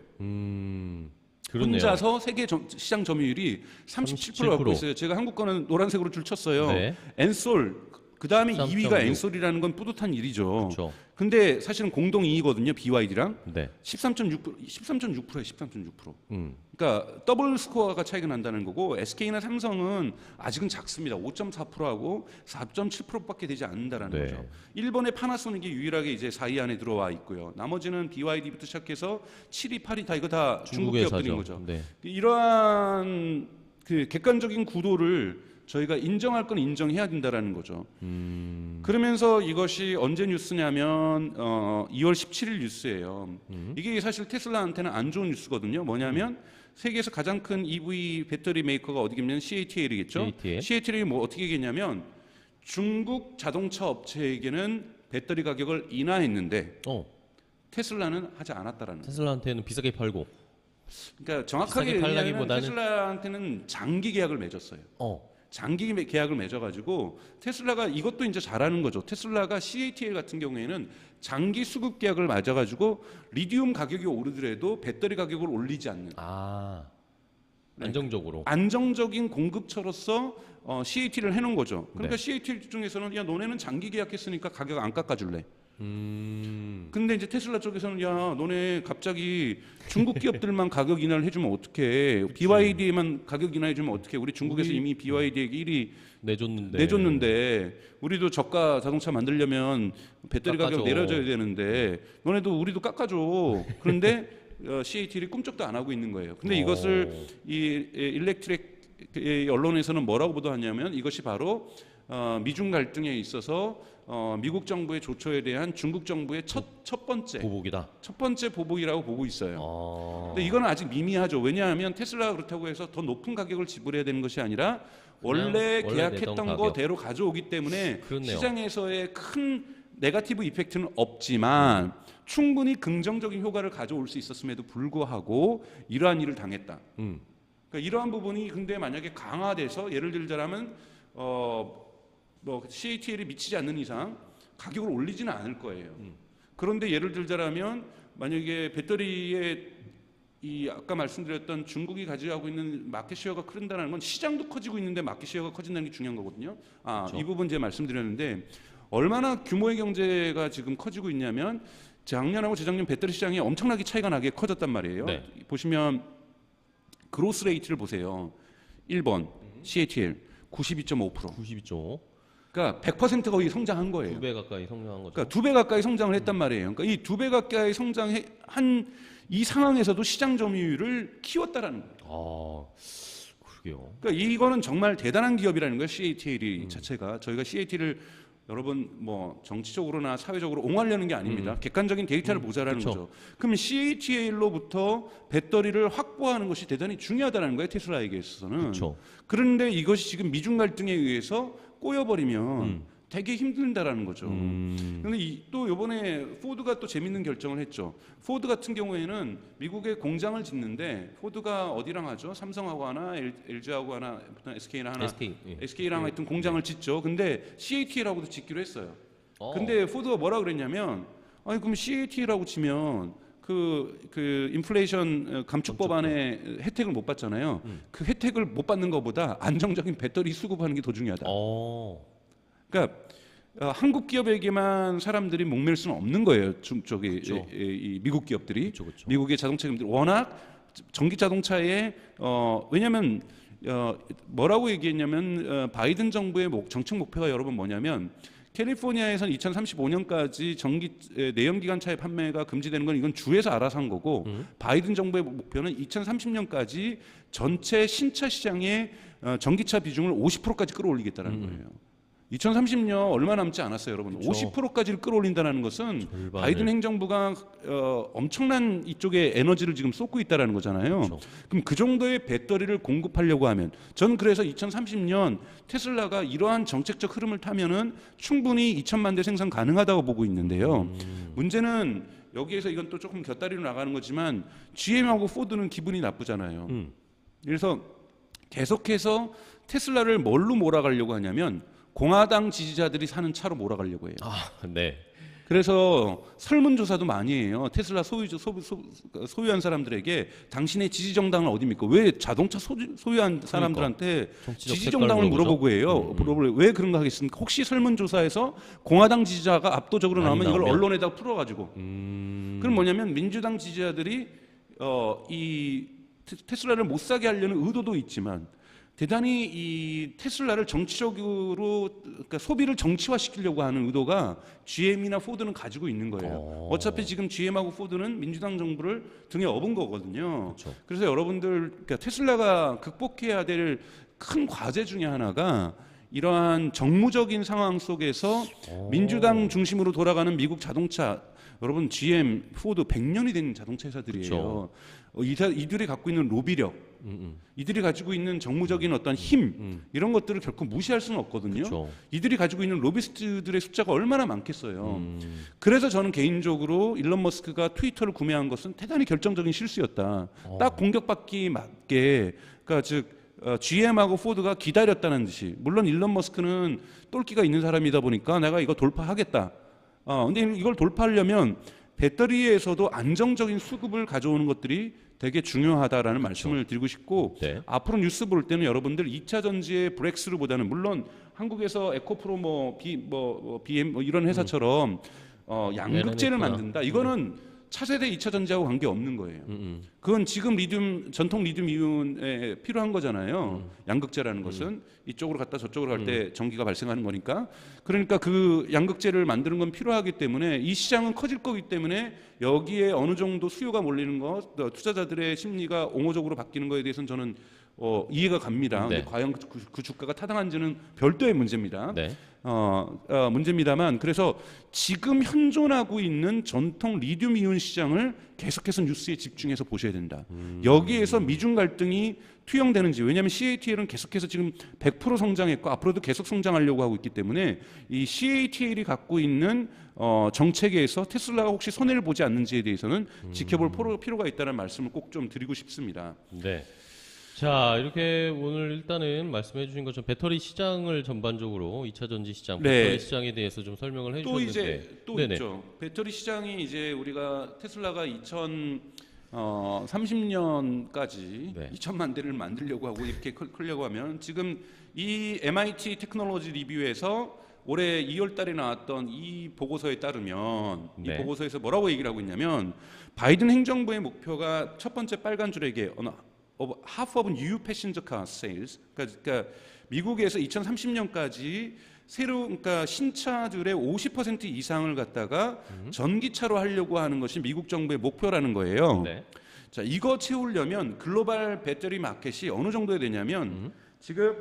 그렇네요. 혼자서 세계 시장 점유율이 37% 갖고 있어요. 제가 한국 거는 노란색으로 줄 쳤어요. 네. 엔솔 그 다음에 2위가 13.6. 엔솔이라는 건 뿌듯한 일이죠. 그렇죠. 근데 사실은 공동 2위거든요. BYD랑 네. 13.6%예요. 13.6%. 그러니까 더블 스코어가 차이가 난다는 거고 SK나 삼성은 아직은 작습니다. 5.4%하고 4.7%밖에 되지 않는다라는 네. 거죠. 일본의 파나소닉이 유일하게 이제 4위 안에 들어와 있고요. 나머지는 BYD부터 시작해서 7위, 8위 다 이거 다 중국 기업들인 거죠. 네. 이러한 그 객관적인 구도를 저희가 인정할 건 인정해야 된다라는 거죠. 그러면서 이것이 언제 뉴스냐면 2월 17일 뉴스예요. 이게 사실 테슬라한테는 안 좋은 뉴스거든요. 뭐냐면 세계에서 가장 큰 EV 배터리 메이커가 어디겠냐면 CATL이겠죠. CATL이 뭐 어떻게 얘기했냐면 중국 자동차 업체에게는 배터리 가격을 인하했는데 테슬라는 하지 않았다라는 거예요. 테슬라한테는 비싸게 팔고. 그러니까 정확하게 비싸게 얘기하면 팔라기보다는- 테슬라한테는 장기 계약을 맺었어요. 장기 계약을 맺어가지고 테슬라가 이것도 이제 잘하는 거죠. 테슬라가 CATL 같은 경우에는 장기 수급 계약을 맺어가지고 리튬 가격이 오르더라도 배터리 가격을 올리지 않는 안정적으로. 안정적인 공급처로서 CATL을 해놓은 거죠. 그러니까 네. CATL 중에서는 야 너네는 장기 계약했으니까 가격 안 깎아줄래. 근데 이제 테슬라 쪽에서는 야 너네 갑자기 중국 기업들만 가격 인하를 해주면 어떡해. BYD에만 가격 인하해주면 어떡해. 우리 중국에서 이미 BYD에게 1위 내줬는데 우리도 저가 자동차 만들려면 배터리 가격 내려줘야 되는데 너네도 우리도 깎아줘. 그런데 CATL이 꿈쩍도 안 하고 있는 거예요. 근데 이것을 이 일렉트릭 언론에서는 뭐라고 보도하냐면 이것이 바로 미중 갈등에 있어서 미국 정부의 조처에 대한 중국 정부의 첫 번째 보복이다. 첫 번째 보복이라고 보고 있어요. 근데 이거는 아직 미미하죠. 왜냐하면 테슬라가 그렇다고 해서 더 높은 가격을 지불해야 되는 것이 아니라 원래 계약했던 거대로 가져오기 때문에 그렇네요. 시장에서의 큰 네거티브 이펙트는 없지만 충분히 긍정적인 효과를 가져올 수 있었음에도 불구하고 이러한 일을 당했다. 그러니까 이러한 부분이 근데 만약에 강화돼서 예를 들자면 뭐 CATL이 미치지 않는 이상 가격을 올리지는 않을 거예요. 그런데 예를 들자면 만약에 배터리의 이 아까 말씀드렸던 중국이 가지고 있는 마켓 쉐어가 크다는 건 시장도 커지고 있는데 마켓 쉐어가 커진다는 게 중요한 거거든요. 그렇죠. 이 부분 제가 말씀드렸는데 얼마나 규모의 경제가 지금 커지고 있냐면 작년하고 재작년 배터리 시장이 엄청나게 차이가 나게 커졌단 말이에요. 네. 보시면 그로스 레이트를 보세요. 1번 CATL 92.5%. 92조. 그러니까 100% 거의 성장한 거예요. 2배 가까이 성장한 거죠. 그러니까 2배 가까이 성장을 했단 말이에요. 그러니까 이 2배 가까이 성장한 이 상황에서도 시장 점유율을 키웠다라는 거예요. 그러게요. 그러니까 이거는 정말 대단한 기업이라는 거예요. CATL이 자체가 저희가 CATL을 여러분 뭐 정치적으로나 사회적으로 옹호하려는 게 아닙니다. 객관적인 데이터를 보자라는 그쵸. 거죠. 그럼 CATL로부터 배터리를 확보하는 것이 대단히 중요하다는 거예요. 테슬라에게 있어서는. 그쵸. 그런데 이것이 지금 미중 갈등에 의해서 꼬여버리면 되게 힘든다라는 거죠. 그런데 또 이번에 포드가 또 재밌는 결정을 했죠. 포드 같은 경우에는 미국에 공장을 짓는데 포드가 어디랑 하죠? 삼성하고 하나, LG하고 하나, SK랑 하나, SK, 예. SK랑 하여튼 공장을 짓죠. 근데 CATL하고도 짓기로 했어요. 어. 근데 포드가 뭐라 그랬냐면, 아니 그럼 CATL하고 치면 그 인플레이션 감축법안의 혜택을 못 받잖아요. 그 혜택을 못 받는 것보다 안정적인 배터리 수급하는 게 더 중요하다. 그러니까 한국 기업에게만 사람들이 목맬 수는 없는 거예요. 저기 이 미국 기업들이, 그쵸, 그쵸. 미국의 자동차 기업들이 워낙 전기 자동차에 왜냐하면 뭐라고 얘기했냐면 바이든 정부의 정책 목표가 여러분 뭐냐면 캘리포니아에서는 2035년까지 전기 내연기관차의 판매가 금지되는 건 이건 주에서 알아서 한 거고 바이든 정부의 목표는 2030년까지 전체 신차 시장의 전기차 비중을 50%까지 끌어올리겠다는 거예요. 2030년 얼마 남지 않았어요, 여러분. 그쵸. 50%까지를 끌어올린다는 것은 절반을. 바이든 행정부가 엄청난 이쪽에 에너지를 지금 쏟고 있다는 거잖아요. 그쵸. 그럼 그 정도의 배터리를 공급하려고 하면 전 그래서 2030년 테슬라가 이러한 정책적 흐름을 타면은 충분히 2천만 대 생산 가능하다고 보고 있는데요. 문제는 여기에서 이건 또 조금 곁다리로 나가는 거지만 GM하고 포드는 기분이 나쁘잖아요. 그래서 계속해서 테슬라를 뭘로 몰아가려고 하냐면 공화당 지지자들이 사는 차로 몰아가려고 해요. 네. 그래서 설문조사도 많이 해요. 테슬라 소유한 사람들에게 당신의 지지 정당은 어디입니까? 왜 자동차 소유한 사람들한테 정치적 지지 색깔을 정당을 물어보죠? 물어보고 해요. 물어보래. 왜 그런 거 하겠습니까? 혹시 설문조사에서 공화당 지지자가 압도적으로 많이 나오면 이걸 나오면? 언론에다 풀어가지고 그럼 뭐냐면 민주당 지지자들이 이 테슬라를 못 사게 하려는 의도도 있지만 대단히 이 테슬라를 정치적으로 그러니까 소비를 정치화시키려고 하는 의도가 GM이나 포드는 가지고 있는 거예요. 어차피 지금 GM하고 포드는 민주당 정부를 등에 업은 거거든요. 그쵸. 그래서 여러분들 그러니까 테슬라가 극복해야 될 큰 과제 중에 하나가 이러한 정무적인 상황 속에서 민주당 중심으로 돌아가는 미국 자동차 여러분 GM, 포드 100년이 된 자동차 회사들이에요. 이들이 갖고 있는 로비력, 이들이 가지고 있는 정무적인 어떤 힘 이런 것들을 결코 무시할 수는 없거든요. 그쵸. 이들이 가지고 있는 로비스트들의 숫자가 얼마나 많겠어요. 그래서 저는 개인적으로 일론 머스크가 트위터를 구매한 것은 대단히 결정적인 실수였다. 딱 공격받기 맞게, 그러니까 즉 GM하고 포드가 기다렸다는 듯이. 물론 일론 머스크는 똘끼가 있는 사람이다 보니까 내가 이거 돌파하겠다. 근데 이걸 돌파하려면 배터리에서도 안정적인 수급을 가져오는 것들이 되게 중요하다라는 말씀을 드리고 싶고 네. 앞으로 뉴스 볼 때는 여러분들 2차 전지의 브렉스루보다는 물론 한국에서 에코프로 BM 이런 회사처럼 양극재를 했구나. 만든다. 이거는 차세대 2차 전지하고 관계 없는 거예요. 그건 지금 전통 리튬 이온에 필요한 거잖아요. 양극재라는 것은 이쪽으로 갔다 저쪽으로 갈 때 전기가 발생하는 거니까. 그러니까 그 양극재를 만드는 건 필요하기 때문에 이 시장은 커질 거기 때문에 여기에 어느 정도 수요가 몰리는 거, 투자자들의 심리가 옹호적으로 바뀌는 거에 대해서는 저는 이해가 갑니다. 네. 근데 과연 그 주가가 타당한지는 별도의 문제입니다. 네. 문제입니다만 그래서 지금 현존하고 있는 전통 리튬 이온 시장을 계속해서 뉴스에 집중해서 보셔야 된다. 여기에서 미중 갈등이 투영되는지, 왜냐하면 CATL은 계속해서 지금 100% 성장했고 앞으로도 계속 성장하려고 하고 있기 때문에 이 CATL이 갖고 있는 정책에서 테슬라가 혹시 손해를 보지 않는지에 대해서는 지켜볼 필요가 있다는 말씀을 꼭 좀 드리고 싶습니다. 네. 자, 이렇게 오늘 일단은 말씀해 주신 것처럼 배터리 시장을 전반적으로 2차 전지 시장, 네. 배터리 시장에 대해서 좀 설명을 해 또 주셨는데 이제 또 네네. 있죠. 배터리 시장이 이제 우리가 테슬라가 2030년까지 네. 2천만 대를 만들려고 하고 이렇게 크려고 하면 지금 이 MIT 테크놀로지 리뷰에서 올해 2월 달에 나왔던 이 보고서에 따르면 이 네. 보고서에서 뭐라고 얘기를 하고 있냐면 바이든 행정부의 목표가 첫 번째 빨간 줄에게 half of new passenger car sales 그러니까 미국에서 2030년까지 그러니까 신차들의 50% 이상을 갖다가 전기차로 하려고 하는 것이 미국 정부의 목표라는 거예요. 네. 자, 이거 채우려면 글로벌 배터리 마켓이 어느 정도에 되냐면 지금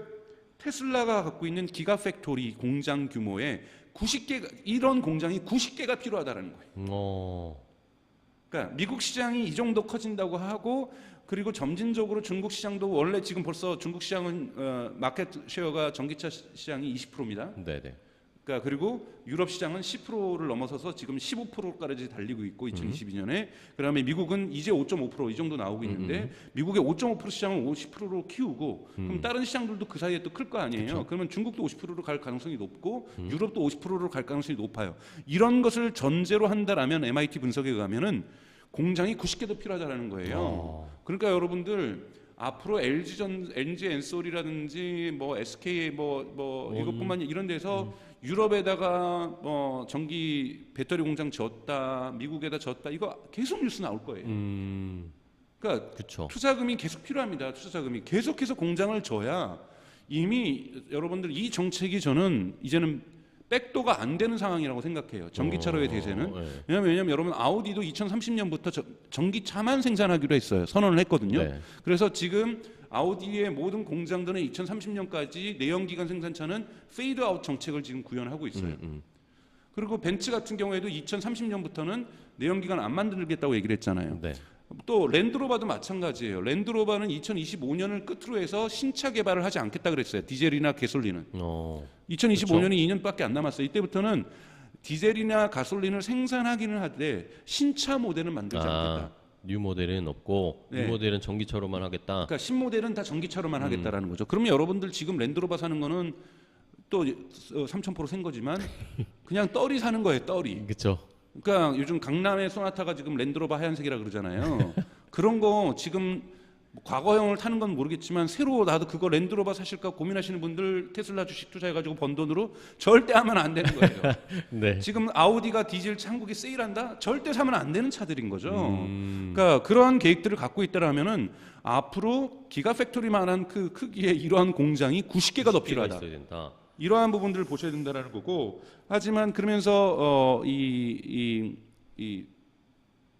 테슬라가 갖고 있는 기가팩토리 공장 규모의 90개가 이런 공장이 90개가 필요하다라는 거예요. 그러니까 미국 시장이 이 정도 커진다고 하고 그리고 점진적으로 중국 시장도 원래 지금 벌써 중국 시장은 마켓 쉐어가 전기차 시장이 20%입니다. 네네. 그러니까 그리고 유럽 시장은 10%를 넘어서서 지금 15%까지 달리고 있고 2022년에 그다음에 미국은 이제 5.5%이 정도 나오고 있는데 미국의 5.5% 시장을 50%로 키우고 그럼 다른 시장들도 그 사이에 또 클 거 아니에요. 그쵸. 그러면 중국도 50%로 갈 가능성이 높고 유럽도 50%로 갈 가능성이 높아요. 이런 것을 전제로 한다라면 MIT 분석에 의하면은 공장이 90개도 필요하다라는 거예요. 그러니까 여러분들 앞으로 LG 엔솔이라든지 뭐 SK 뭐 이것뿐만 아니라 이런 데서 유럽에다가 뭐 전기 배터리 공장 졌다, 미국에다 졌다 이거 계속 뉴스 나올 거예요. 그러니까 그쵸. 투자금이 계속 필요합니다. 투자자금이 계속해서 공장을 져야 이미 여러분들 이 정책이 저는 이제는 백도가 안 되는 상황이라고 생각해요. 전기차로에 대해서는. 네. 왜냐하면 여러분 아우디도 2030년부터 전기차만 생산하기로 했어요. 선언을 했거든요. 네. 그래서 지금 아우디의 모든 공장들은 2030년까지 내연기관 생산차는 페이드 아웃 정책을 지금 구현하고 있어요. 그리고 벤츠 같은 경우에도 2030년부터는 내연기관 안 만들겠다고 얘기를 했잖아요. 네. 또 랜드로버도 마찬가지예요. 랜드로버는 2025년을 끝으로 해서 신차 개발을 하지 않겠다 그랬어요. 디젤이나 가솔린은. 2025년이 2년밖에 안 남았어요. 이때부터는 디젤이나 가솔린을 생산하기는 하되 신차 모델은 만들지 않겠다. 뉴 모델은 없고 네. 뉴 모델은 전기차로만 하겠다. 그러니까 신모델은 다 전기차로만 하겠다라는 거죠. 그러면 여러분들 지금 랜드로버 사는 거는 또 3,000% 센 거지만 그냥 떨이 사는 거예요. 떨이. 그렇죠. 그러니까 요즘 강남의 소나타가 지금 랜드로버 하얀색이라 그러잖아요. 그런 거 지금 과거형을 타는 건 모르겠지만 새로 나도 그거 랜드로버 사실까 고민하시는 분들 테슬라 주식 투자해가지고 번 돈으로 절대 하면 안 되는 거예요. 네. 지금 아우디가 디젤 한국에 세일한다? 절대 사면 안 되는 차들인 거죠. 그러니까 그러한 계획들을 갖고 있다라면은 앞으로 기가 팩토리만한 그 크기의 이러한 공장이 90개가 더 필요하다. 있어야 된다. 이러한 부분들을 보셔야 된다라는 거고 하지만 그러면서 이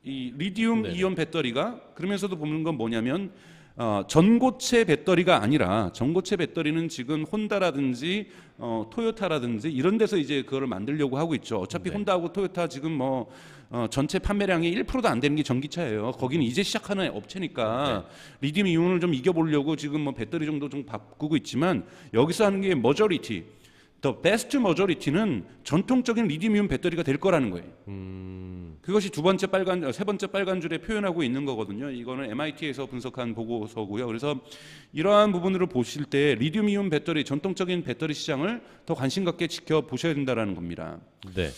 리튬 네네. 이온 배터리가 그러면서도 보는 건 뭐냐면 전고체 배터리가 아니라 전고체 배터리는 지금 혼다라든지 토요타라든지 이런 데서 이제 그거를 만들려고 하고 있죠. 어차피 네. 혼다하고 토요타 지금 뭐 전체 판매량이 1%도 안 되는 게 전기차예요. 거기는 이제 시작하는 업체니까 리튬 이온을 좀 이겨보려고 지금 뭐 배터리 정도 좀 바꾸고 있지만 여기서 하는 게 머저리티, 더 베스트 머저리티는 전통적인 리튬 이온 배터리가 될 거라는 거예요. 그것이 세 번째 빨간 줄에 표현하고 있는 거거든요. 이거는 MIT에서 분석한 보고서고요. 그래서 이러한 부분으로 보실 때 리튬 이온 배터리 전통적인 배터리 시장을 더 관심 갖게 지켜 보셔야 된다라는 겁니다. 네.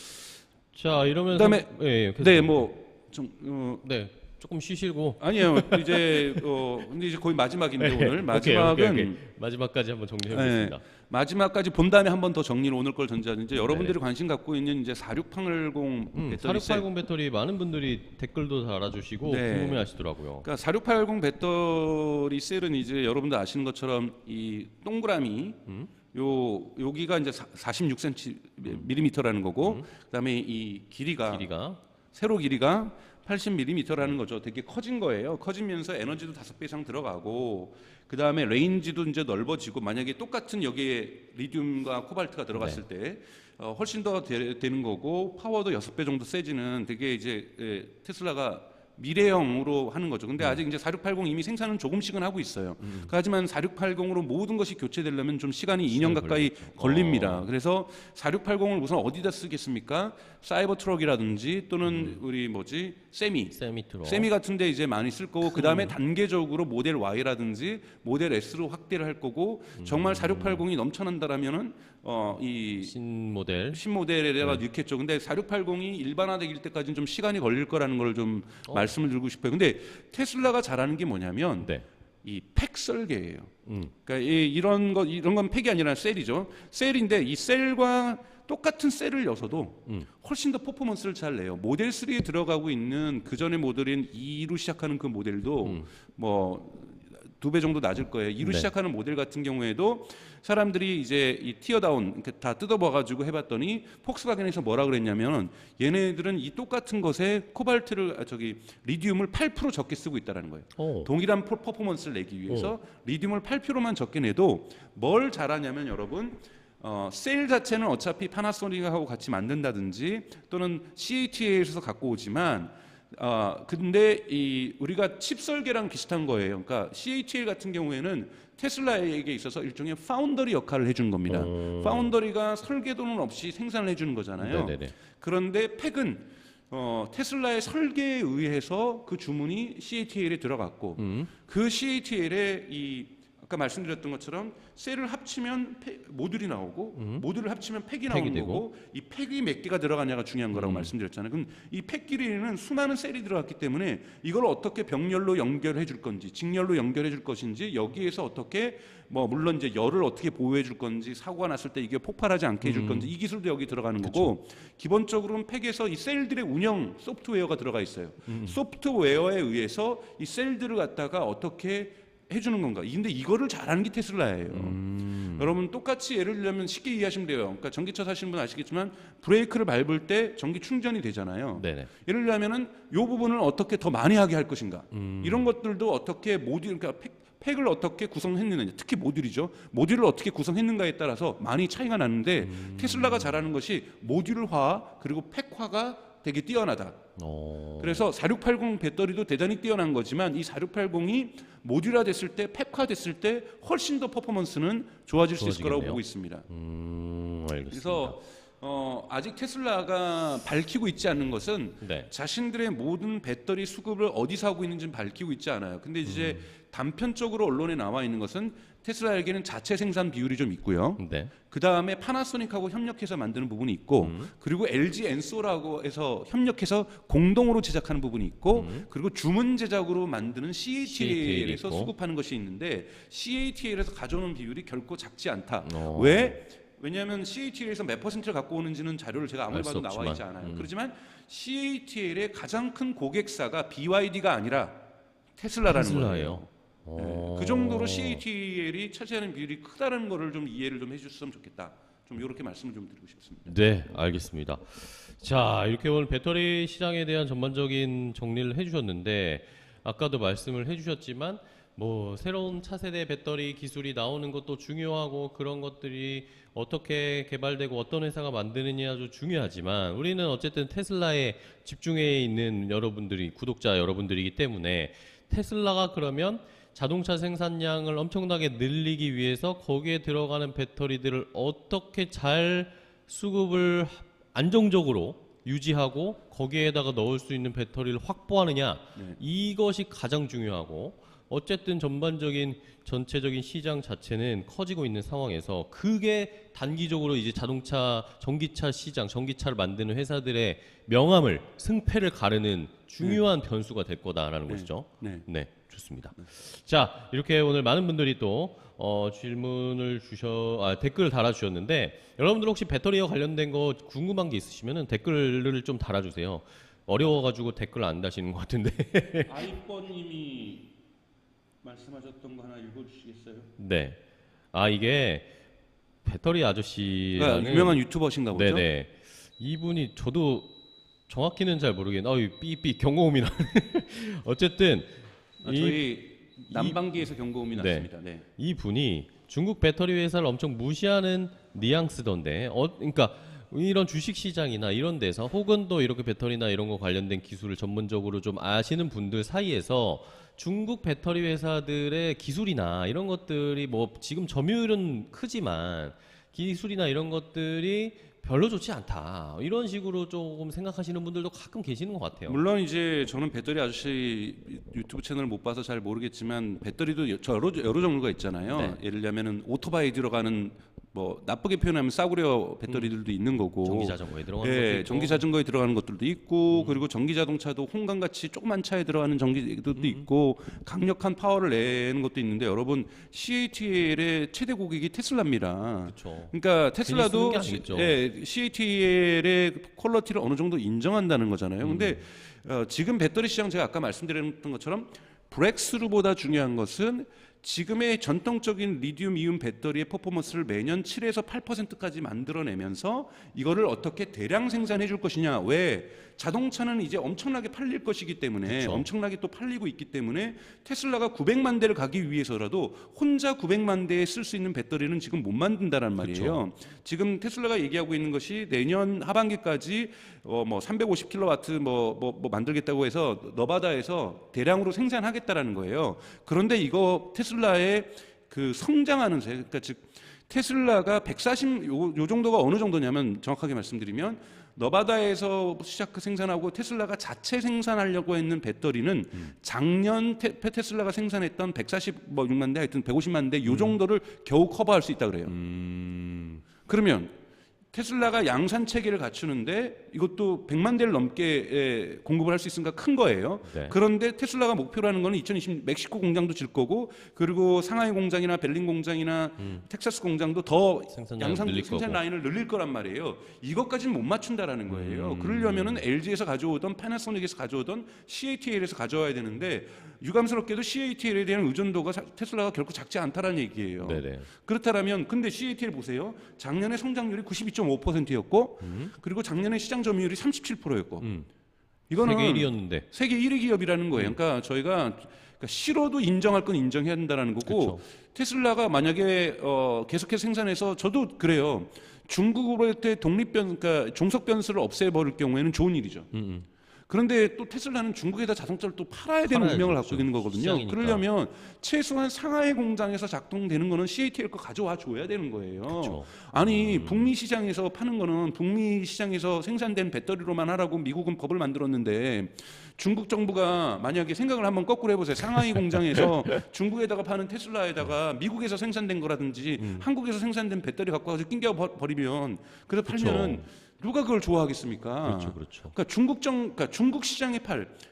자 이러면서 그다음에 계속 네, 네, 조금 쉬시고 아니에요. 이제 근데 이제 거의 마지막인데 네. 오늘 마지막은 오케이. 마지막까지 한번 정리해 보겠습니다. 마지막까지 본 다음에 한 번 더 정리를 오늘 걸 전자는데 여러분들이 관심 갖고 있는 이제 4680 배터리 4680 배터리 많은 분들이 댓글도 달아주시고 네. 궁금해하시더라고요. 그러니까 4680 배터리 셀은 이제 여러분들 아시는 것처럼 이 동그라미 여기가 이제 46cm라는 거고 그다음에 이 길이가 세로 길이가 80mm라는 거죠. 되게 커진 거예요. 커지면서 에너지도 5배 이상 들어가고 그 다음에 레인지도 이제 넓어지고 만약에 똑같은 여기에 리튬과 코발트가 들어갔을 때 훨씬 더 되는 거고 파워도 6배 정도 세지는 되게 이제 테슬라가 미래형으로 하는 거죠. 근데 아직 이제 4680 이미 생산은 조금씩은 하고 있어요. 하지만 4680으로 모든 것이 교체되려면 좀 시간이 2년 가까이 걸립니다. 그래서 4680을 우선 어디다 쓰겠습니까? 사이버 트럭이라든지 또는 우리 세미 같은데 이제 많이 쓸 거고 그 다음에 단계적으로 모델 Y라든지 모델 S로 확대를 할 거고 정말 4680이 넘쳐난다라면은 이 신모델에다가 넣겠죠. 근데 4680이 일반화되길 때까지는 좀 시간이 걸릴 거라는 걸 좀 말씀을 드리고 싶어요. 근데 테슬라가 잘하는 게 뭐냐면 이 팩 설계예요. 그러니까 이런 건 팩이 아니라 셀이죠. 셀인데 이 셀과 똑같은 셀을 여서도 훨씬 더 퍼포먼스를 잘 내요. 모델 3에 들어가고 있는 그 전의 모델인 2로 시작하는 그 모델도 뭐 2배 정도 낮을 거예요. 2로 시작하는 모델 같은 경우에도 사람들이 이제 이 티어다운 다 뜯어봐가지고 해봤더니 폭스바겐에서 뭐라 그랬냐면 얘네들은 이 똑같은 것에 리튬을 8% 적게 쓰고 있다라는 거예요. 동일한 퍼포먼스를 내기 위해서 리튬을 8%만 적게 내도 뭘 잘하냐면 여러분 셀 자체는 어차피 파나소닉하고 같이 만든다든지 또는 CATL에서 갖고 오지만 근데 우리가 칩 설계랑 비슷한 거예요. 그러니까 CATL 같은 경우에는 테슬라에게 있어서 일종의 파운더리 역할을 해주는 겁니다. 파운더리가 설계도는 없이 생산을 해주는 거잖아요. 네네네. 그런데 팩은 테슬라의 설계에 의해서 그 주문이 CATL에 들어갔고 그 CATL에 아까 말씀드렸던 것처럼 셀을 합치면 모듈이 나오고 모듈을 합치면 팩이 나오는 되고. 거고 이 팩이 몇 개가 들어가냐가 중요한 거라고 말씀드렸잖아요. 그럼 이 팩 길이는 수많은 셀이 들어갔기 때문에 이걸 어떻게 병렬로 연결해 줄 건지 직렬로 연결해 줄 것인지 여기에서 어떻게 물론 이제 열을 어떻게 보호해 줄 건지 사고가 났을 때 이게 폭발하지 않게 해줄 건지 이 기술도 여기 들어가는 거고 기본적으로는 팩에서 이 셀들의 운영 소프트웨어가 들어가 있어요. 소프트웨어에 의해서 이 셀들을 갖다가 어떻게 해주는 건가? 근데 이거를 잘하는 게 테슬라예요. 여러분 똑같이 예를 들면 쉽게 이해하시면 돼요. 그러니까 전기차 사시는 분 아시겠지만 브레이크를 밟을 때 전기 충전이 되잖아요. 네네. 예를 들면은 이 부분을 어떻게 더 많이 하게 할 것인가? 이런 것들도 어떻게 모듈 그러니까 팩을 어떻게 구성했느냐, 특히 모듈이죠. 모듈을 어떻게 구성했는가에 따라서 많이 차이가 나는데 테슬라가 잘하는 것이 모듈화 그리고 팩화가 되게 뛰어나다. 그래서 4680 배터리도 대단히 뛰어난 거지만 이 4680이 모듈화 됐을 때, 팩화 됐을 때 훨씬 더 퍼포먼스는 좋아질 수 있을 거라고 보고 있습니다. 알겠습니다. 그래서 아직 테슬라가 밝히고 있지 않는 것은 네. 자신들의 모든 배터리 수급을 어디서 하고 있는지는 밝히고 있지 않아요. 근데 이제 단편적으로 언론에 나와 있는 것은 테슬라에게는 자체 생산 비율이 좀 있고요. 네. 그 다음에 파나소닉하고 협력해서 만드는 부분이 있고, 그리고 LG 엔소라고 해서 협력해서 공동으로 제작하는 부분이 있고, 그리고 주문 제작으로 만드는 CATL에서 수급하는 것이 있는데 CATL에서 가져오는 비율이 결코 작지 않다. 왜냐하면 CATL에서 몇 퍼센트를 갖고 오는지는 자료를 제가 아무리 봐도 나와 있지 않아요. 그렇지만 CATL의 가장 큰 고객사가 BYD가 아니라 테슬라라는 거예요. 네, 그 정도로 CATL이 차지하는 비율이 크다는 거를 좀 이해를 좀 해주셨으면 좋겠다. 좀 이렇게 말씀을 좀 드리고 싶습니다. 네, 알겠습니다. 자, 이렇게 오늘 배터리 시장에 대한 전반적인 정리를 해주셨는데 아까도 말씀을 해주셨지만 새로운 차세대 배터리 기술이 나오는 것도 중요하고 그런 것들이 어떻게 개발되고 어떤 회사가 만드느냐 아주 중요하지만 우리는 어쨌든 테슬라에 집중해 있는 여러분들이 구독자 여러분들이기 때문에 테슬라가 그러면 자동차 생산량을 엄청나게 늘리기 위해서 거기에 들어가는 배터리들을 어떻게 잘 수급을 안정적으로 유지하고 거기에다가 넣을 수 있는 배터리를 확보하느냐 이것이 가장 중요하고 어쨌든 전반적인 전체적인 시장 자체는 커지고 있는 상황에서 그게 단기적으로 이제 자동차 전기차 시장 전기차를 만드는 회사들의 명암을 승패를 가르는 중요한 변수가 될 거다라는 것이죠. 네, 좋습니다. 자, 이렇게 오늘 많은 분들이 또 질문을 댓글을 달아주셨는데 여러분들 혹시 배터리와 관련된 거 궁금한 게 있으시면 댓글을 좀 달아주세요. 어려워가지고 댓글 안 다시는 것 같은데. 아이번님이 말씀하셨던 거 하나 읽어주시겠어요? 네. 이게 배터리 아저씨라는 유명한 유튜버신가 보죠? 네네. 이분이 저도 정확히는 잘 모르겠는데 삐삐 경고음이 나. 어쨌든 저희 난방기에서 경고음이 났습니다. 네. 이 분이 중국 배터리 회사를 엄청 무시하는 뉘앙스던데, 그러니까 이런 주식 시장이나 이런 데서 혹은 또 이렇게 배터리나 이런 거 관련된 기술을 전문적으로 좀 아시는 분들 사이에서 중국 배터리 회사들의 기술이나 이런 것들이 지금 점유율은 크지만 기술이나 이런 것들이 별로 좋지 않다 이런 식으로 조금 생각하시는 분들도 가끔 계시는 것 같아요. 물론 이제 저는 배터리 아저씨 유튜브 채널을 못 봐서 잘 모르겠지만 배터리도 여러 종류가 있잖아요. 네. 예를 들면 오토바이 들어가는 나쁘게 표현하면 싸구려 배터리들도 있는 거고 전기 자전거에 들어가는 것도 있고 전기 자전거에 들어가는 것들도 있고 그리고 전기 자동차도 홍강같이 조그만 차에 들어가는 전기들도 있고 강력한 파워를 내는 것도 있는데 여러분 CATL의 최대 고객이 테슬라입니다. 그쵸. 그러니까 테슬라도 아니겠죠. CATL의 퀄리티를 어느 정도 인정한다는 거잖아요. 근데 지금 배터리 시장 제가 아까 말씀드렸던 것처럼 브렉스루보다 중요한 것은 지금의 전통적인 리튬 이온 배터리의 퍼포먼스를 매년 7에서 8%까지 만들어내면서 이거를 어떻게 대량 생산해 줄 것이냐. 왜? 자동차는 이제 엄청나게 팔릴 것이기 때문에 그쵸. 엄청나게 또 팔리고 있기 때문에 테슬라가 900만 대를 가기 위해서라도 혼자 900만 대에 쓸 수 있는 배터리는 지금 못 만든다란 말이에요. 지금 테슬라가 얘기하고 있는 것이 내년 하반기까지 뭐 350kW 뭐 만들겠다고 해서 너바다에서 대량으로 생산하겠다라는 거예요. 그런데 이거 테슬라의 그 성장하는 세, 그러니까 즉 테슬라가 140 요 정도가 어느 정도냐면 정확하게 말씀드리면 너바다에서 생산하고 테슬라가 자체 생산하려고 했는 배터리는 작년 테슬라가 생산했던 146만 대 하여튼 150만 대 요 정도를 겨우 커버할 수 있다 그래요. 그러면 테슬라가 양산 체계를 갖추는데 이것도 100만 대를 넘게 공급을 할 수 있으니까 큰 거예요. 네. 그런데 테슬라가 목표로 하는 거는 2020 멕시코 공장도 질 거고 그리고 상하이 공장이나 벨린 공장이나 텍사스 공장도 더 생산 라인을 늘릴 거란 말이에요. 이것까지는 못 맞춘다라는 거예요. 그러려면은 LG에서 가져오던 파나소닉에서 가져오던 CATL에서 가져와야 되는데 유감스럽게도 CATL에 대한 의존도가 테슬라가 결코 작지 않다라는 얘기예요. 네네. 그렇다면 근데 CATL 보세요. 작년에 성장률이 92.5%였고 그리고 작년에 시장 점유율이 37%였고 이거는 세계 1위였는데 세계 1위 기업이라는 거예요. 그러니까 저희가 싫어도 인정할 건 인정해야 된다는 거고 그쵸. 테슬라가 만약에 계속해서 생산해서 저도 그래요. 중국으로 때 그러니까 종속 변수를 없애버릴 경우에는 좋은 일이죠. 그런데 또 테슬라는 중국에다 자동차를 또 팔아야 되는 팔아야죠. 운명을 갖고 있는 거거든요. 시장이니까. 그러려면 최소한 상하이 공장에서 작동되는 거는 CATL 거 가져와 줘야 되는 거예요. 그쵸. 아니 북미 시장에서 파는 거는 북미 시장에서 생산된 배터리로만 하라고 미국은 법을 만들었는데 중국 정부가 만약에 생각을 한번 거꾸로 해보세요. 상하이 공장에서 중국에다가 파는 테슬라에다가 미국에서 생산된 거라든지 한국에서 생산된 배터리 갖고 와서 낑겨 버리면 그래서 팔면은 누가 그걸 좋아하겠습니까? 그렇죠. 그러니까 중국 시장에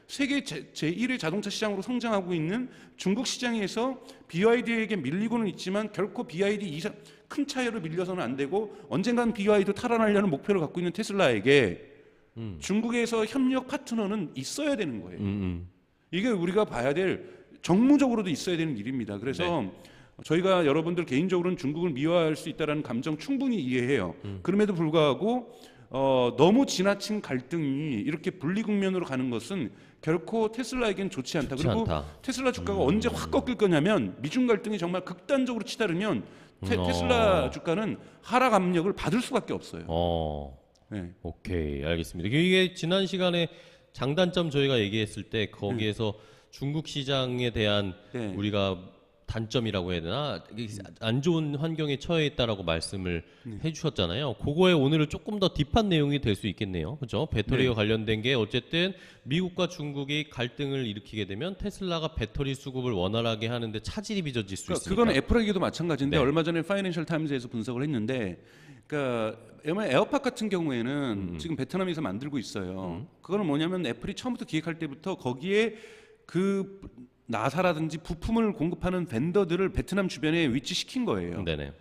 세계 제1의 자동차 시장으로 성장하고 있는 중국 시장에서 BYD에게 밀리고는 있지만 결코 BYD 이상 큰 차이로 밀려서는 안 되고 언젠간 BYD도 탈환하려는 목표를 갖고 있는 테슬라에게 중국에서 협력 파트너는 있어야 되는 거예요. 이게 우리가 봐야 될 정무적으로도 있어야 되는 일입니다. 그래서 저희가 여러분들 개인적으로는 중국을 미워할 수 있다는 감정 충분히 이해해요. 그럼에도 불구하고 너무 지나친 갈등이 이렇게 분리국면으로 가는 것은 결코 테슬라에겐 좋지 않다. 그리고 테슬라 주가가 언제 확 꺾일 거냐면 미중 갈등이 정말 극단적으로 치달으면 테슬라 주가는 하락 압력을 받을 수밖에 없어요. 네. 오케이, 알겠습니다. 이게 지난 시간에 장단점 저희가 얘기했을 때 거기에서 중국 시장에 대한 우리가 단점이라고 해야 되나 안 좋은 환경에 처해 있다라고 말씀을 해주셨잖아요. 그거에 오늘은 조금 더 딥한 내용이 될 수 있겠네요. 그렇죠? 배터리와 관련된 게 어쨌든 미국과 중국이 갈등을 일으키게 되면 테슬라가 배터리 수급을 원활하게 하는데 차질이 빚어질 수 있으니까. 그건 애플에게도 마찬가지인데 얼마 전에 파이낸셜 타임즈에서 분석을 했는데 그러니까 에어팟 같은 경우에는 지금 베트남에서 만들고 있어요. 그거는 뭐냐면 애플이 처음부터 기획할 때부터 거기에 그 나사라든지 부품을 공급하는 벤더들을 베트남 주변에 위치시킨 거예요. 네네.